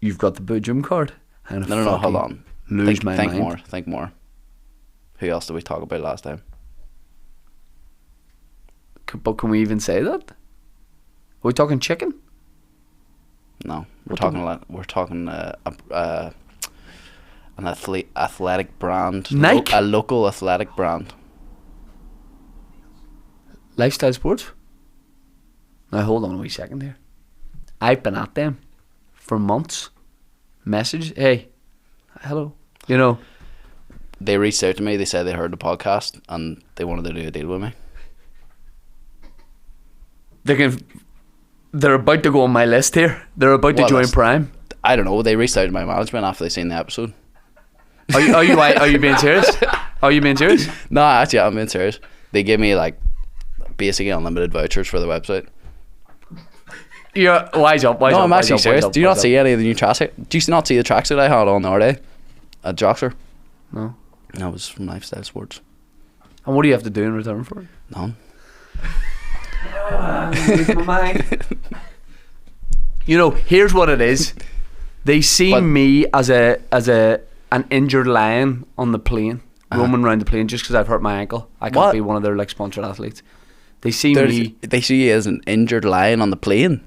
you've got the Boojum card, and
No, hold on.
Lose my
think
mind.
Think more. Who else did we talk about last time?
But can we even say that? Are we talking chicken?
No, we're
What
talking
do-
like we're talking an athletic brand.
Nike?
A local athletic brand.
Lifestyle Sports. Now hold on a wee second here. I've been at them for months. Message, hey, hello. You know,
They reached out to me. They said they heard the podcast and they wanted to do a deal with me.
they're about to go on my list here. They're about to
What
join
list?
Prime.
I don't know. They reached out to my management after they seen the episode.
Are you being serious? Are you being serious?
No, actually, I'm being serious. They gave me like basically unlimited vouchers for the website.
Yeah, wise up.
No, I'm actually serious. Do you not see any of the new tracksuit? Do you not see the tracksuit I had on the other day at Joxer?
No.
That was from Lifestyle Sports.
And what do you have to do in return for it?
None.
Lose my mind. You know, here's what it is. They see
But-
me as an injured lion on the plane, roaming around the plane just because I've hurt my ankle. I can't
What?
be one of their like sponsored athletes. They see me.
They see you as an injured lion on the plane.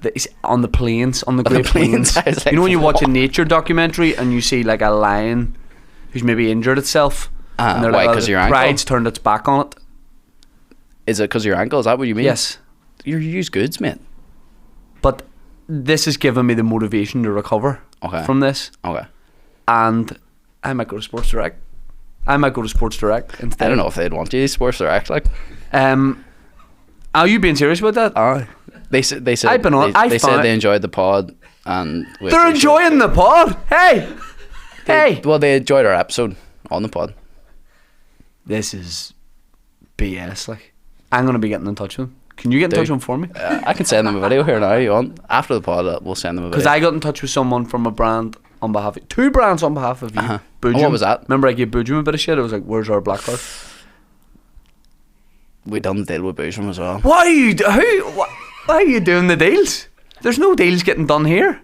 On the plains, on the Great
plains.
Plains.
I was like,
You know when you watch a
what?
nature documentary and you see like a lion who's maybe injured itself, and they're
why,
like,
'cause
the
your ankle?
pride's turned its back on it.
Is it because of your ankle? Is that what you mean?
Yes,
You're used goods, mate.
but this has given me the motivation to recover from this,
Okay.
and I might go to Sports Direct. Instead.
I don't know if they'd want you to Sports Direct, like.
Are you being serious about that?
They said
I've been on- I
they
found
said
it-
they enjoyed the pod and
They're enjoying the pod. Hey.
Well, they enjoyed our episode on the pod.
This is BS. Like, I'm gonna be getting in touch with them. Can you get in touch with them for me?
I can send them a video here now. You want? After the pod, we'll send them a video.
Because I got in touch with someone from a brand on behalf of 2 brands on behalf of you. Boojum.
What was that?
Remember I gave Boojum a bit of shit? I was like, where's our black card?
We done the deal with Boojum as well.
Why are you doing the deals? There's no deals getting done here.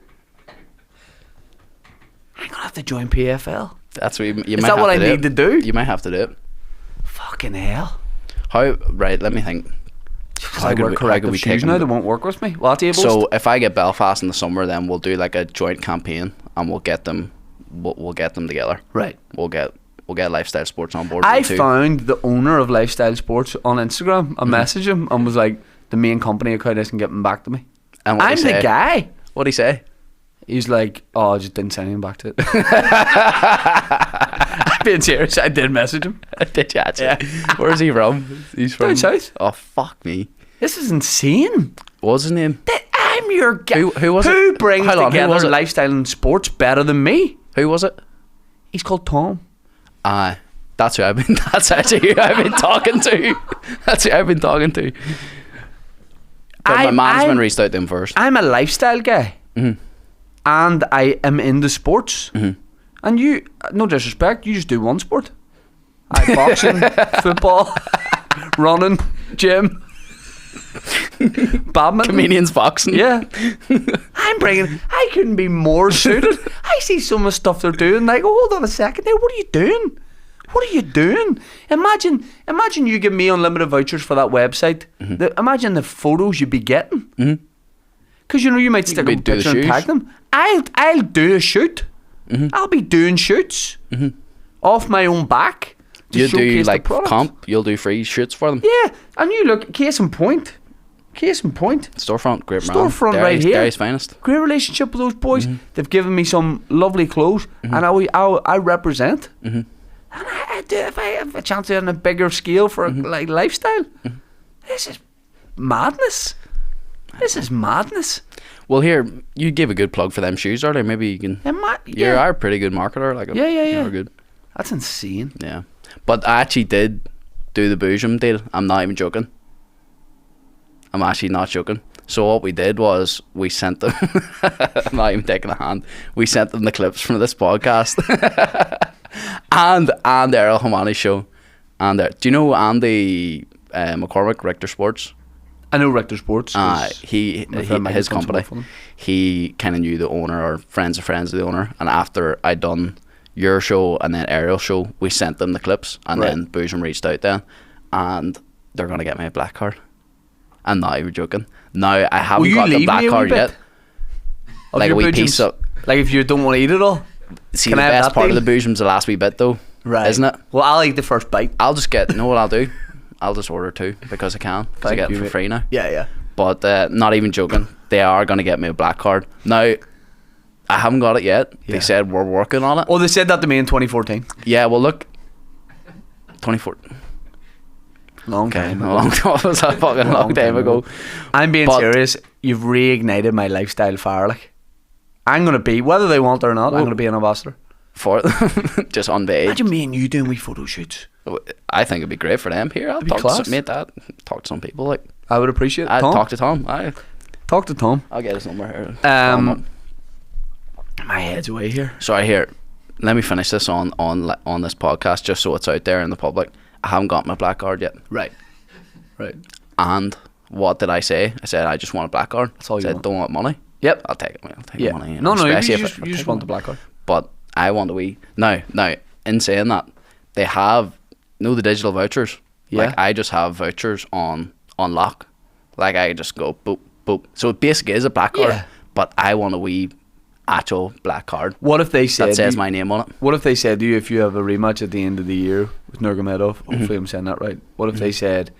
I'm gonna have to join PFL.
That's what you
Is
might
that
have
what I
to do
need to do?
You might have to do it.
Fucking hell.
How? Right. Let me think.
Because I wear
how
corrective
could we
shoes
take
now,
them?
they won't work with me. What tables?
So if I get Belfast in the summer, then we'll do like a joint campaign, and we'll get them. We'll get them together.
right.
We'll get Lifestyle Sports on board.
I
too.
found the owner of Lifestyle Sports on Instagram. I messaged him and was like, the main company account isn't getting back to me.
And what'd
I'm
he
the
say?
guy.
What'd he say?
He's like, oh, I just didn't send him back to it. I'm being serious. I did message him.
Did you actually? Where's he from? He's from
Down south.
Oh fuck me!
This is insane.
What was his name?
I'm your guy.
Who was
Who
it?
brings
Hold on, who
together
was it?
lifestyle and sports better than me?
Who was it?
He's called Tom.
Aye, that's who I've been. That's actually who I've been talking to. That's who I've been talking to. But my management reached out to him first.
I'm a lifestyle guy.
Mhm.
And I am into sports.
Mhm.
And you, no disrespect, you just do one sport. Boxing, football, running, gym, badminton.
Comedians boxing.
Yeah. I couldn't be more suited. I see some of the stuff they're doing, like, oh, hold on a second there, what are you doing? What are you doing? Imagine you give me unlimited vouchers for that website. Imagine the photos you'd be getting. Because you might stick
could
a
do the
picture and
shoes.
tag them. I'll do a shoot. I'll be doing shoots off my own back. to
You do
showcase the
like
product.
comp. You'll do free shoots for them.
Yeah, and you look, case in point.
Storefront, great brand.
Storefront right
Derry's-
here.
Derry's finest.
Great relationship with those boys. They've given me some lovely clothes, and I represent. And I do, if I have a chance to on a bigger scale for like lifestyle, this is madness. This is madness.
Well, here you gave a good plug for them shoes earlier. Maybe you can. You are a pretty good marketer. Like
Yeah.
You're good.
That's insane.
Yeah, but I actually did do the Boojum deal. I'm not even joking. I'm actually not joking. So what we did was we sent them. I'm not even taking a hand. We sent them the clips from this podcast, and the Errol Hamani show, and do you know Andy McCormick, Richter Sports?
I know Richter Sports. 'cause
He
my friend Mike
his
has done some
company.
work for them.
He kind of knew the owner or friends of the owner. And after I done your show and then Ariel's show, we sent them the clips, and
Right.
then Boojum reached out then, and they're gonna get me a black card. I'm not even joking. Now I haven't
Will you
got the
leave
black
me a wee
card
bit
yet.
of
Like a
your
wee
Boojums?
piece of.
Like if you don't want to eat it all.
See,
Can
the
I have
best
that
part
deal?
of the Boojum's the last wee bit though, isn't it?
Well, I'll eat the first bite.
I'll just get. You know what I'll do? I'll just order 2 because I can. Because I
Thank
get
you,
them for
mate.
free now.
Yeah.
But not even joking, they are going to get me a black card. Now, I haven't got it yet.
Yeah.
They said we're working on it.
Oh, they said that to me in 2014.
Yeah, well, look, 24.
Long
Okay,
time.
a long time. It was a fucking long time ago.
I'm being
But-
serious. You've reignited my lifestyle fire. Like, I'm gonna be, whether they want it or not, I'm gonna be an ambassador.
For just on the age.
Imagine me and you doing wee photo shoots.
I think it'd be great for them. Here, I'll
be
talk to
class.
some, mate, that. Talk to some people. Like,
I would appreciate it.
I'd
Tom?
talk to Tom.
Talk to Tom.
I'll get his number here.
My head's away here.
Sorry, here. Let me finish this on this podcast just so it's out there in the public. I haven't got my black card yet.
Right.
And what did I say? I said I just want a black card.
That's all
I
you
said
want.
don't want money.
Yep.
I'll take it. I'll take
Yeah.
the money.
No, you
especially if
just,
I'll
you just
take
want the
money.
black card.
But I want a wee. Now, in saying that, they have the digital vouchers.
Yeah.
Like I just have vouchers on on lock. Like I just go boop boop. So it basically is a black card,
Yeah.
but I want a wee actual black card
What if they said
that says my name on it.
What if they said to you, if you have a rematch at the end of the year with Nurmagomedov, hopefully I'm saying that right. What if they said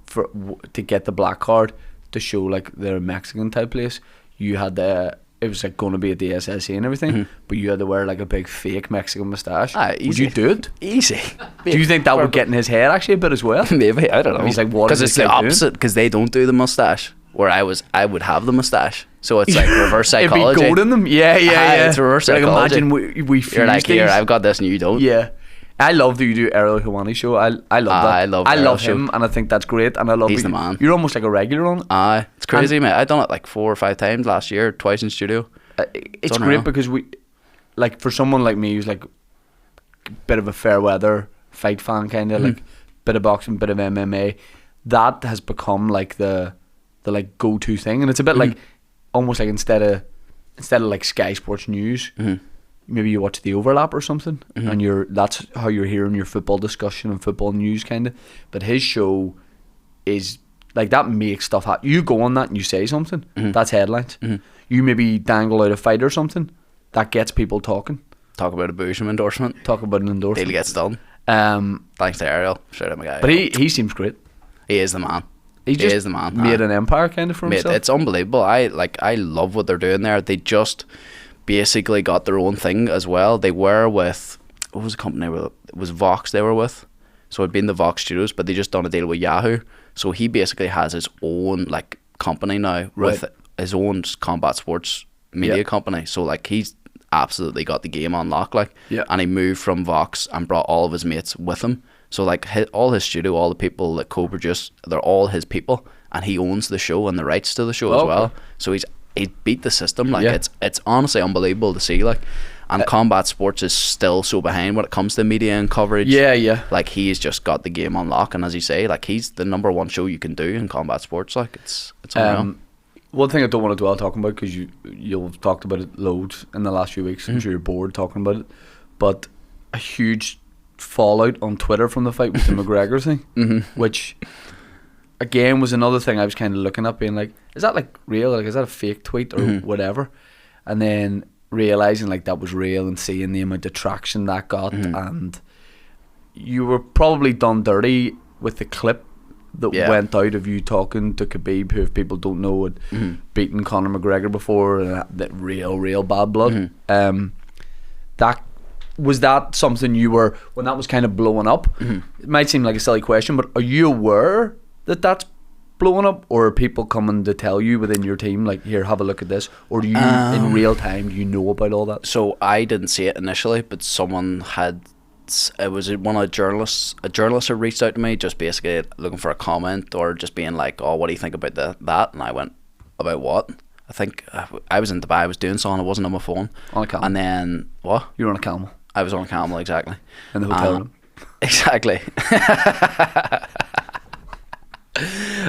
to get the black card to show like they're a Mexican type place, you had it was like going to be at the SSA and everything, but you had to wear like a big fake Mexican moustache. Would
Easy.
you do it?
Easy.
Do you think that would get in his head actually a bit as well?
Maybe, I don't know.
He's like, what
because
is
it's
this
the
guy doing?
opposite. Because they don't do the mustache. Where I would have the mustache. So it's like reverse
It'd
psychology.
be gold in them. Yeah.
It's reverse
Like
psychology.
imagine we fuse
You're like, here,
these.
I've got this and you don't.
Yeah. I love that you do Errol Hawani show. I love that.
I love
I
Errol
love
show.
him, and I think that's great. And I love
He's
that
the man.
You're almost like a regular on it.
It's crazy, mate. I've done it like 4 or 5 times last year, twice in studio.
It's
unreal.
great because we, like, for someone like me who's like a bit of a fair weather fight fan, kind of like bit of boxing, bit of MMA, that has become like the like go to thing, and it's a bit like almost like instead of like Sky Sports News. Maybe you watch the overlap or something, and that's how you're hearing your football discussion and football news kind of. But his show is like that makes stuff happen. You go on that and you say something, that's headlines. You maybe dangle out a fight or something, that gets people talking.
Talk about a Boojum endorsement.
Talk about an endorsement.
Deal gets done. Thanks to Ariel. Shout out my guy.
But he seems great.
He is the man.
He just
is the man.
made an empire kind of for
Mate,
himself.
it's unbelievable. I love what they're doing there. They just basically got their own thing as well. They were with, what was the company with? It was Vox they were with. So it'd been the Vox Studios, but they just done a deal with Yahoo. So he basically has his own like company now with his own combat sports media company. So like he's absolutely got the game on lock, like.
Yeah.
And he moved from Vox and brought all of his mates with him. So like all his studio, all the people that co-produce, they're all his people, and he owns the show and the rights to the show as well. So he beat the system. Like it's honestly unbelievable to see. Like, and combat sports is still so behind when it comes to media and coverage.
Yeah.
Like he's just got the game on lock, and as you say, like he's the #1 show you can do in combat sports. Like it's unreal.
One thing I don't want to dwell talking about, because you'll have talked about it loads in the last few weeks. I'm sure you're bored talking about it, but a huge fallout on Twitter from the fight with the McGregor thing, which again was another thing I was kind of looking at, being like, is that like real? Like, is that a fake tweet or whatever? And then realizing like that was real and seeing the amount of traction that got, and you were probably done dirty with the clip that went out of you talking to Khabib, who, if people don't know, had beaten Conor McGregor before, and that real bad blood. That something you were, when that was kind of blowing up? It might seem like a silly question, but are you aware that that's blowing up, or are people coming to tell you within your team, like, here, have a look at this, or do you in real time, do you know about all that?
So I didn't see it initially, but someone had. It was one of the journalists. A journalist had reached out to me, just basically looking for a comment, or just being like, "Oh, what do you think about that?" And I went, "About what?" I think I was in Dubai. I was doing something. I wasn't on my phone.
On a Camel.
And then what?
You were on a Camel.
I was on a Camel, exactly.
In the hotel room.
Exactly.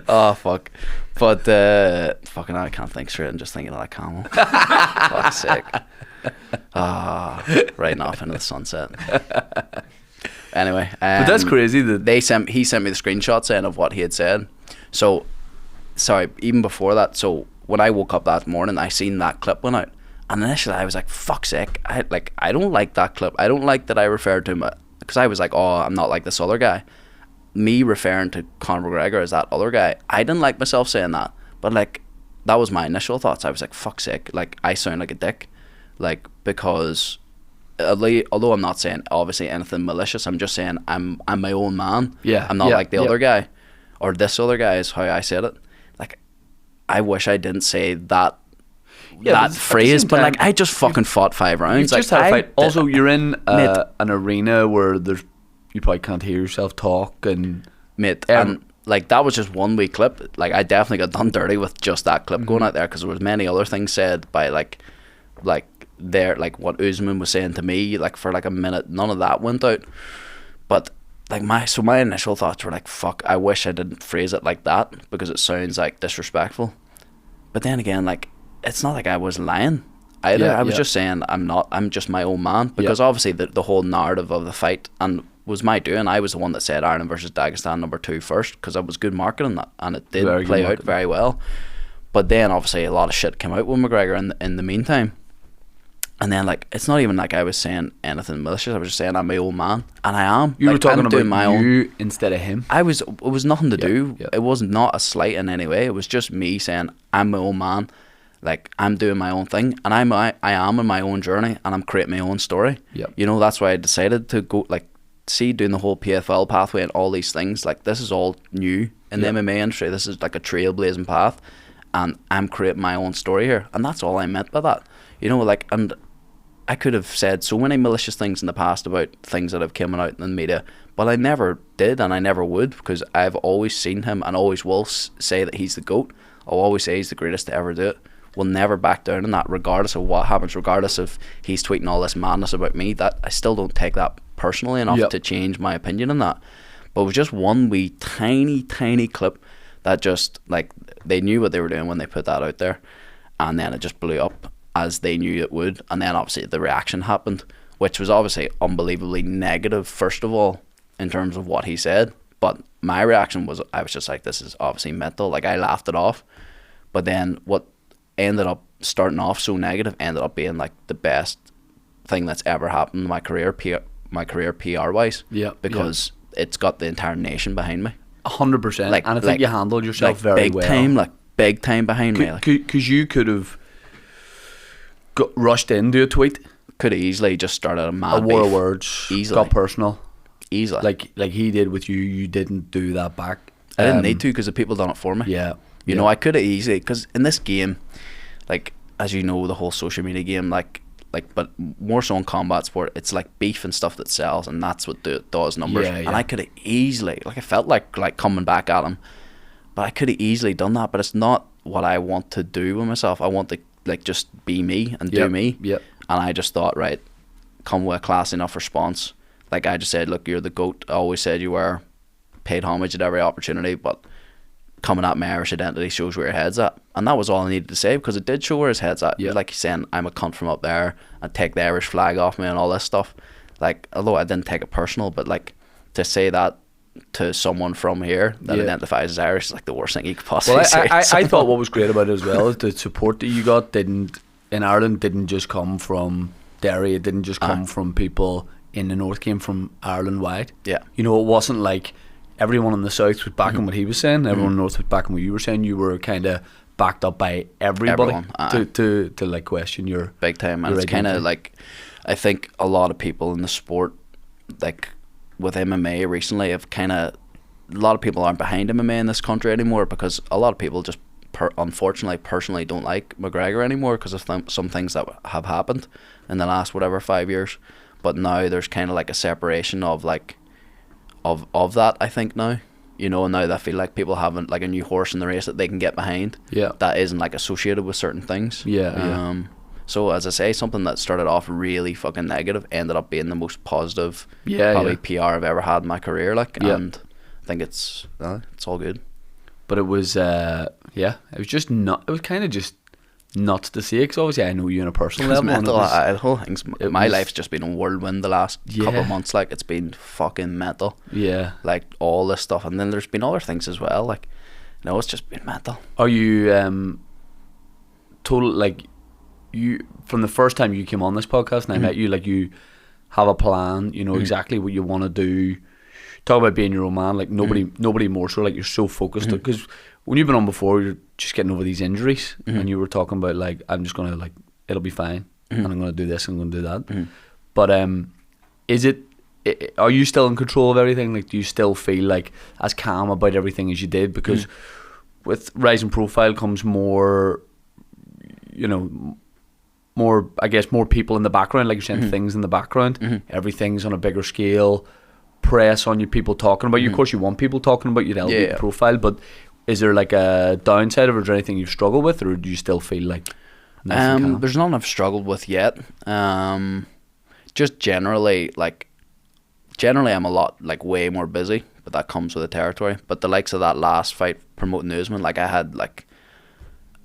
Oh fuck! But fucking, I can't think straight. I'm just thinking of that Camel. Fuck's sake. Riding off into the sunset. Anyway,
But that's crazy that
he sent me the screenshot saying of what he had said. So, sorry, even before that. So when I woke up that morning, I seen that clip went out, and initially I was like, "Fuck's sake!" I don't like that clip. I don't like that I referred to him, because I was like, "Oh, I'm not like this other guy." Me referring to Conor McGregor as that other guy, I didn't like myself saying that, but like that was my initial thoughts. I was like, "Fuck's sake!" Like I sound like a dick. Like, because although I'm not saying obviously anything malicious, I'm just saying I'm my own man.
Yeah,
I'm not
yeah,
like the
yeah.
other guy, or this other guy is how I said it. Like, I wish I didn't say that
Yeah, but at
that
the
phrase,
same
but like
time,
I just fucking fought 5 rounds.
You've
Like,
just had a fight. Also, you're in
Mate.
an arena where you probably can't hear yourself talk, and
mate, and like that was just one wee clip. Like I definitely got done dirty with just that clip going out there, because there was many other things said by like there, like what Usman was saying to me, like for like a minute, none of that went out. But like my initial thoughts were like, fuck, I wish I didn't phrase it like that, because it sounds like disrespectful. But then again, like, it's not like I was lying either. I was just saying I'm just my own man, because obviously the whole narrative of the fight and was my doing. I was the one that said Ireland versus Dagestan number 2 first, because it was good marketing, that, and it did
Very good
play out
marketing.
very well. But then obviously a lot of shit came out with McGregor in the meantime. And then, like, it's not even like I was saying anything malicious. I was just saying I'm my own man, and I am.
You
like,
were talking
I'm
about
doing my own.
you instead of him.
It was nothing to do.
yeah.
It was not a slight in any way. It was just me saying I'm my own man. Like, I'm doing my own thing, and I am in my own journey, and I'm creating my own story.
Yep.
You know, that's why I decided to go, like, doing the whole PFL pathway and all these things. Like, this is all new in the MMA industry. This is like a trailblazing path, and I'm creating my own story here, and that's all I meant by that. You know, like, and I could have said so many malicious things in the past about things that have come out in the media, but I never did, and I never would, because I've always seen him and always will say that he's the GOAT. I'll always say he's the greatest to ever do it. We'll never back down on that, regardless of what happens, regardless of he's tweeting all this madness about me. That I still don't take that personally enough to change my opinion on that. But it was just one wee tiny clip that just, like, they knew what they were doing when they put that out there, and then it just blew up as they knew it would. And then obviously the reaction happened, which was obviously unbelievably negative, first of all, in terms of what he said. But my reaction was, I was just like, this is obviously mental. Like, I laughed it off. But then what ended up starting off so negative ended up being like the best thing that's ever happened in my career, PR wise.
Yeah,
because it's got the entire nation behind me.
100%.
Like,
and I think you handled yourself
like
very
big
well.
time, like big time behind me. Like,
Because you could have got rushed into a tweet,
could have easily just started a mad
a war
beef.
of words,
Easily.
got personal,
Easily.
like he did with you. You didn't do that back.
I didn't need to, because the people done it for me.
Yeah,
You know, I could have easily, because in this game, like, as you know, the whole social media game, like, but more so in combat sport, it's like beef and stuff that sells, and that's what does numbers.
Yeah, yeah.
And I could have easily, like, I felt like coming back at him, but I could have easily done that. But it's not what I want to do with myself. I want to, like, just be me and do me.
Yep.
And I just thought, right, come with a class enough response. Like, I just said, look, you're the GOAT. I always said you were. Paid homage at every opportunity, but coming at my Irish identity shows where your head's at. And that was all I needed to say, because it did show where his head's at.
Yeah.
Like he's saying, I'm a cunt from up there, and take the Irish flag off me and all this stuff. Like, although I didn't take it personal, but like, to say that to someone from here that identifies as Irish is like the worst thing you could possibly
Well,
say.
I thought what was great about it as well is the support that you got in Ireland didn't just come from Derry. It didn't just come from people in the north. Came from Ireland wide.
Yeah.
You know, it wasn't like everyone in the south was backing what he was saying. Everyone in the north was backing what you were saying. You were kind of backed up by everybody.
Everyone,
to like question your
big time. And
your
it's kind of
identity.
like, I think a lot of people in the sport, like with MMA recently, have kind of, a lot of people aren't behind MMA in this country anymore, because a lot of people just unfortunately personally don't like McGregor anymore because of some things that have happened in the last 5 years. But now there's kind of like a separation of like of that, I think, now. You know, now that I feel like people having like a new horse in the race that they can get behind.
Yeah.
That isn't like associated with certain things.
Yeah.
So as I say, something that started off really fucking negative ended up being the most positive probably PR I've ever had in my career. Like, and I think it's all good.
But it was it was just not. It was kind of just nuts to see, because obviously I know you on a personal
It's
level. and
mental. The whole my
was-
life's just been a whirlwind the last couple of months. Like, it's been fucking mental.
Yeah.
Like, all this stuff, and then there's been other things as well. Like, no, it's just been mental.
Are you total, like, you from the first time you came on this podcast and I met you, like, you have a plan, you know exactly what you want to do. Talk about being your own man, like nobody more so, like, you're so focused, because when you've been on before, you're just getting over these injuries, and you were talking about, like, I'm just gonna, like, it'll be fine, and I'm gonna do this, I'm gonna do that. But are you still in control of everything? Like, do you still feel like as calm about everything as you did? Because with rising profile comes more, you know, more, I guess, more people in the background, like you're saying, things in the background. Everything's on a bigger scale. Press on you, people talking about you. Of course, you want people talking about you to elevate the profile, but is there like a downside of it? Is there anything you've struggled with, or do you still feel like nice and calm?
There's none I've struggled with yet. Just generally I'm a lot, like, way more busy, but that comes with the territory. But the likes of that last fight promoting Usman, like, I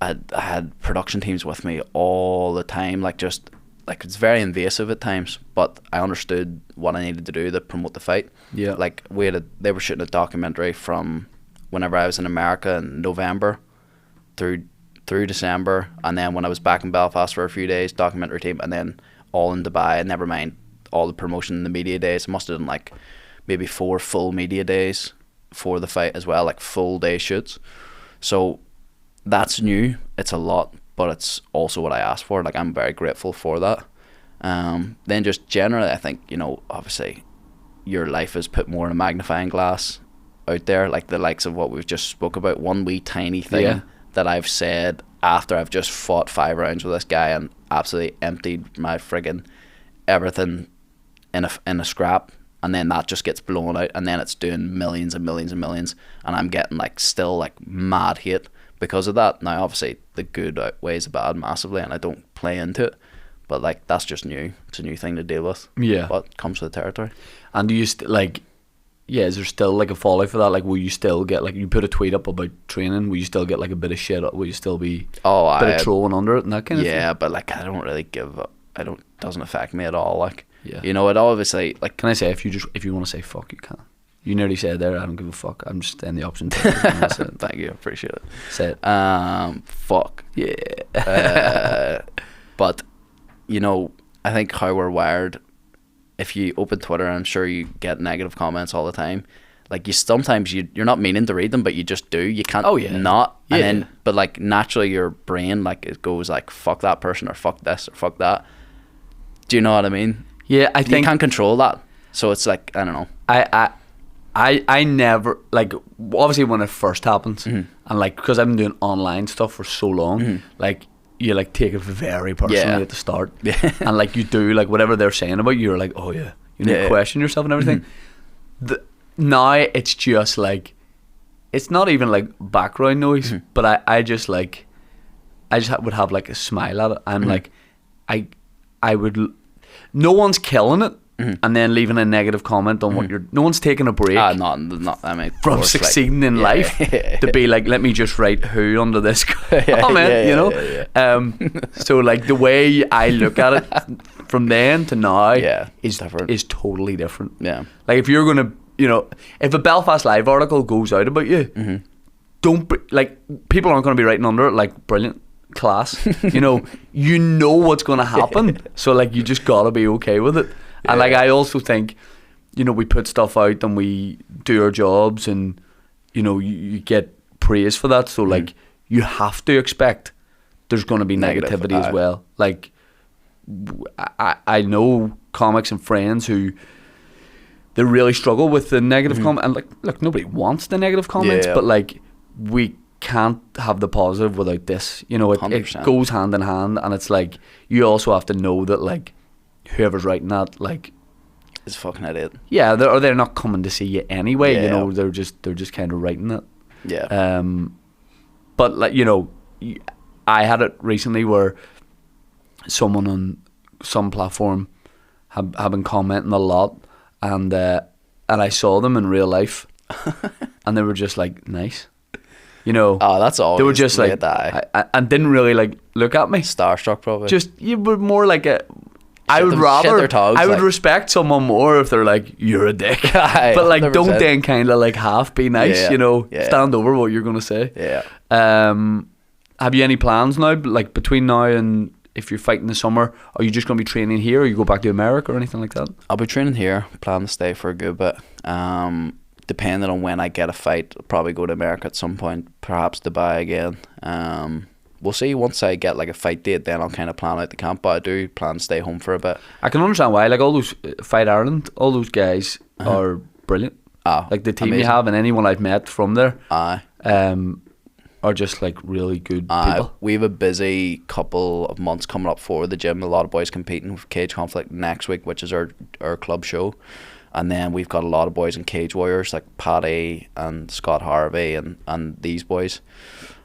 had production teams with me all the time, like, just like it's very invasive at times, but I understood what I needed to do to promote the fight.
Yeah.
Like they were shooting a documentary from whenever I was in America in November through December, and then when I was back in Belfast for a few days, documentary team, and then all in Dubai. Never mind all the promotion and the media days. I must have done like maybe 4 full media days for the fight as well, like full day shoots. So that's new. It's a lot, but it's also what I asked for. Like, I'm very grateful for that. Then just generally, I think, you know, obviously your life is put more in a magnifying glass out there, like the likes of what we've just spoke about. One wee tiny thing that I've said after I've just fought 5 rounds with this guy and absolutely emptied my friggin' everything in a scrap, and then that just gets blown out, and then it's doing millions and millions and millions, and I'm getting like still like mad hate because of that. Now obviously the good outweighs the bad massively, and I don't play into it, but like that's just new. It's a new thing to deal with.
Yeah.
But comes with the territory.
And do you is there still like a fallout for that? Like, will you still get, like, you put a tweet up about training, will you still get like a bit of shit? Will you still be a bit of trolling under it and that kind of thing?
Yeah, but like I don't really give up. Doesn't affect me at all. Like,
Yeah.
you know, it obviously, like,
Can I say, if you want to say fuck, you can. You nearly said there, I don't give a fuck. I'm just in the option. Thank
you, appreciate it.
Say it.
Fuck.
Yeah.
But, you know, I think how we're wired, if you open Twitter, I'm sure you get negative comments all the time. Like, you sometimes you're not meaning to read them, but you just do. You can't not. And then, but like naturally your brain, like, it goes like, fuck that person, or fuck this, or fuck that. Do you know what I mean?
Yeah, I think
you can't control that. So it's like, I don't know.
I never, like, obviously when it first happens, and like, because I've been doing online stuff for so long, like, you like take it very personally at the start, and like you do, like, whatever they're saying about you, you're like, oh yeah, you need to question yourself and everything. Now it's just like, it's not even like background noise, but I just like, would have like a smile at it. I'm like, I would, no one's killing it. And then leaving a negative comment on what no one's taking a break
not I mean,
from succeeding in life to be like, let me just write who under this comment, you know. So like the way I look at it from then to now is totally different. Yeah, like if you're gonna, you know, if a Belfast Live article goes out about you, don't like, people aren't gonna be writing under it like, brilliant, class, you know what's gonna happen. So like, you just gotta be okay with it. And like, I also think, you know, we put stuff out and we do our jobs, and you know, you get praise for that. So like, you have to expect there's going to be negativity as well. Like, I know comics and friends who they really struggle with the negative comment, and like, look, nobody wants the negative comments, but like, we can't have the positive without this. You know, it goes hand in hand, and it's like, you also have to know that like, whoever's writing that, like,
is fucking idiot.
Yeah, they're not coming to see you anyway. You know, they're just kind of writing it. Yeah. But like, you know, I had it recently where someone on some platform have been commenting a lot, and I saw them in real life, and they were just like, nice. You know,
that's all.
They were just like, and didn't really like look at me.
Starstruck, probably.
Just, you were more like a. I would respect someone more if they're like, you're a dick. But like, 100%. Don't then kind of like half be nice, you know, stand over what you're going to say. Yeah. Have you any plans now, like between now and if you're fighting this summer? Are you just going to be training here, or you go back to America or anything like that?
I'll be training here, plan to stay for a good bit. Depending on when I get a fight, I'll probably go to America at some point, perhaps Dubai again. We'll see. Once I get like a fight date, then I'll kind of plan out the camp, but I do plan to stay home for a bit.
I can understand why. Like, all those Fight Ireland, all those guys are brilliant. Like the team amazing. You have, and anyone I've met from there are just like really good people.
We have a busy couple of months coming up for the gym. A lot of boys competing with Cage Conflict next week, which is our club show. And then we've got a lot of boys in Cage Warriors, like Paddy and Scott Harvey and these boys.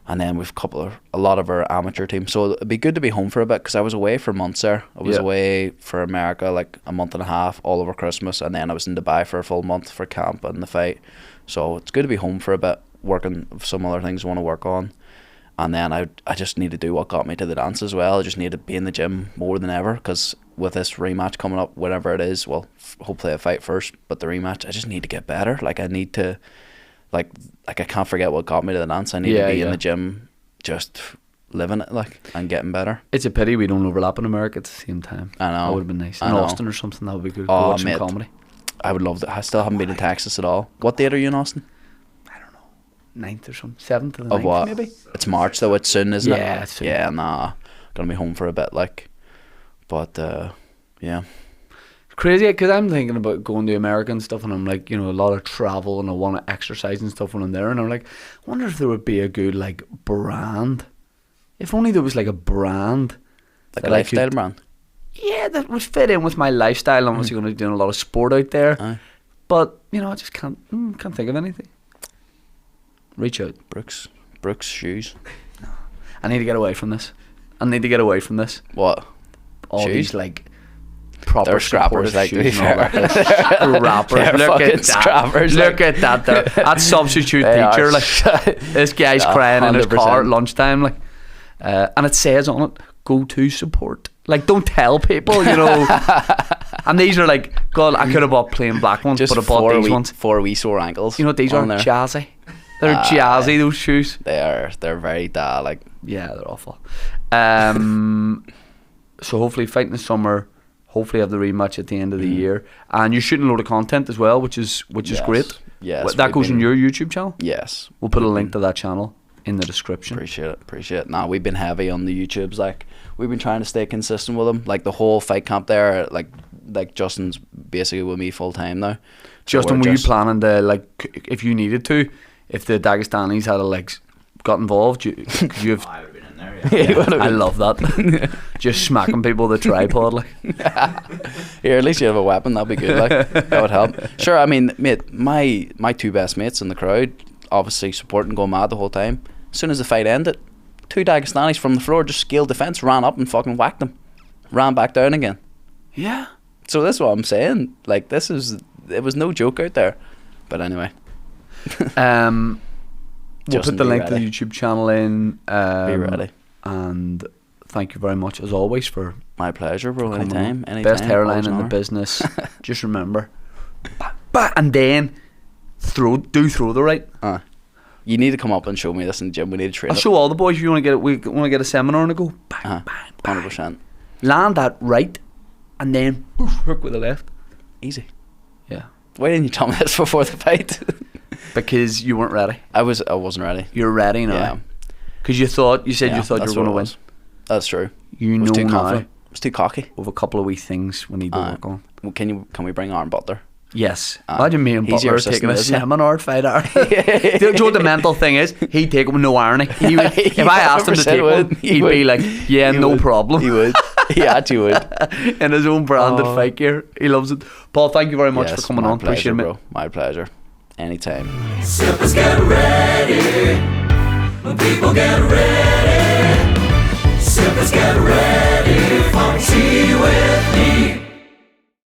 And then we've a lot of our amateur team. So it'd be good to be home for a bit, because I was away for months there. I was away for America like a month and a half, all over Christmas, and then I was in Dubai for a full month for camp and the fight. So it's good to be home for a bit, working some other things I want to work on. And then I just need to do what got me to the dance as well. I just need to be in the gym more than ever, because with this rematch coming up, whatever it is, well, hopefully I fight first, but the rematch, I just need to get better. Like, I need to, like I can't forget what got me to the dance. I need to be in the gym, just living it, like, and getting better.
It's a pity we don't overlap in America at the same time.
I know.
That would have been nice.
I
In
know.
Austin or something, that would be good.
Oh,
Watch some
mate.
comedy.
I would love that. I still haven't been in Texas at all. What date are you in Austin?
9th or something. 7th or the
Of
9th,
what?
maybe.
It's March though. It's soon, isn't it?
Yeah, it's soon.
Yeah, nah. Gonna be home for a bit, like. But yeah.
It's crazy because I'm thinking about going to America and stuff, and I'm like, you know, a lot of travel, and I want to exercise and stuff when I'm there, and I'm like, I wonder if there would be a good like brand. If only there was like a brand,
Like
that
a
I
lifestyle
could-
brand.
Yeah, that would fit in with my lifestyle. I'm obviously going to be doing a lot of sport out there,
Aye.
but you know, I just can't think of anything. Reach out.
Brooks shoes.
I need to get away from this.
What?
All
Shoes?
these like proper
They're scrappers,
supportive
like, to be
shoes and all
fair.
that. Scrappers.
They're
Look
fucking
at that.
scrappers,
Look
like.
at that. There. That's substitute
They are
teacher. Like this guy's
Yeah,
crying in his car at
100%.
lunchtime. Like, and it says on it, "Go to support." Like, don't tell people, you know. And these are like, God, I could have bought plain black ones,
Just
but I bought these ones.
4 wee sore ankles.
You know what these are?
on there.
Jazzy. They're jazzy, those shoes.
They're very like.
Yeah, they're awful. So hopefully fighting this summer. Hopefully have the rematch at the end of the year. And you're shooting a load of content as well, which is
Yes.
great.
Yes,
That
we've
goes in
been-
your YouTube channel?
Yes.
We'll put a link to that channel in the description.
Appreciate it. Nah, we've been heavy on the YouTubes. Like, we've been trying to stay consistent with them. Like, the whole fight camp there, like Justin's basically with me full time now. So
Justin,
we're
were you planning to, like, if you needed to, if the Dagestanis had, like, got involved, could you have...
I would have been in there,
Yeah, I love that. Just smacking people with a tripod, like.
Here, at least you have a weapon. That'd be good. Like, that would help. Sure. I mean, mate, my two best mates in the crowd, obviously supporting, going mad the whole time. As soon as the fight ended, 2 Dagestanis from the floor just scaled the fence, ran up and fucking whacked them, ran back down again.
Yeah.
So that's what I'm saying. Like, it was no joke out there. But anyway,
We'll
Justin,
put the
be
link to the
ready.
YouTube channel in.
Be ready.
And thank you very much, as always, for
My pleasure, bro.
coming
Anytime.
on.
Anytime.
Best hairline
Always
in
an
the
honour.
business. Just remember. And then throw the right.
You need to come up and show me this in the gym. We need to train
I'll
it.
show all the boys if you want to get it. We want to get a seminar and go bang,
Uh-huh.
bang, bang.
100%.
Land that right, and then poof, hook with the left.
Easy.
Yeah.
Why didn't you tell me this before the fight?
Because you weren't ready.
I wasn't ready.
You're ready now.
Yeah.
Because you said
Yeah,
you thought you
that's
were going to
what it
win.
was. That's true.
You
I was
know
too
now.
confident. I was too cocky.
We have a couple of wee things we need to work on.
Well, can we bring Aaron Butler?
Yes. Imagine me and
He's your
Butler taking a
assistant, isn't he?
seminar at Fight Hour. Do you know what the mental thing is? He'd take it with no irony. He would, if I asked him to
100%
take
would.
one,
He
he'd be
would.
like, yeah,
He
no
would.
problem.
He would. He actually would.
In his own branded
Oh.
fight gear. He loves it. Paul, thank you very much
Yes,
for coming
my
on. Appreciate
pleasure,
it.
bro. My pleasure. Anytime.
Sippers get ready. People get ready. Sippers get ready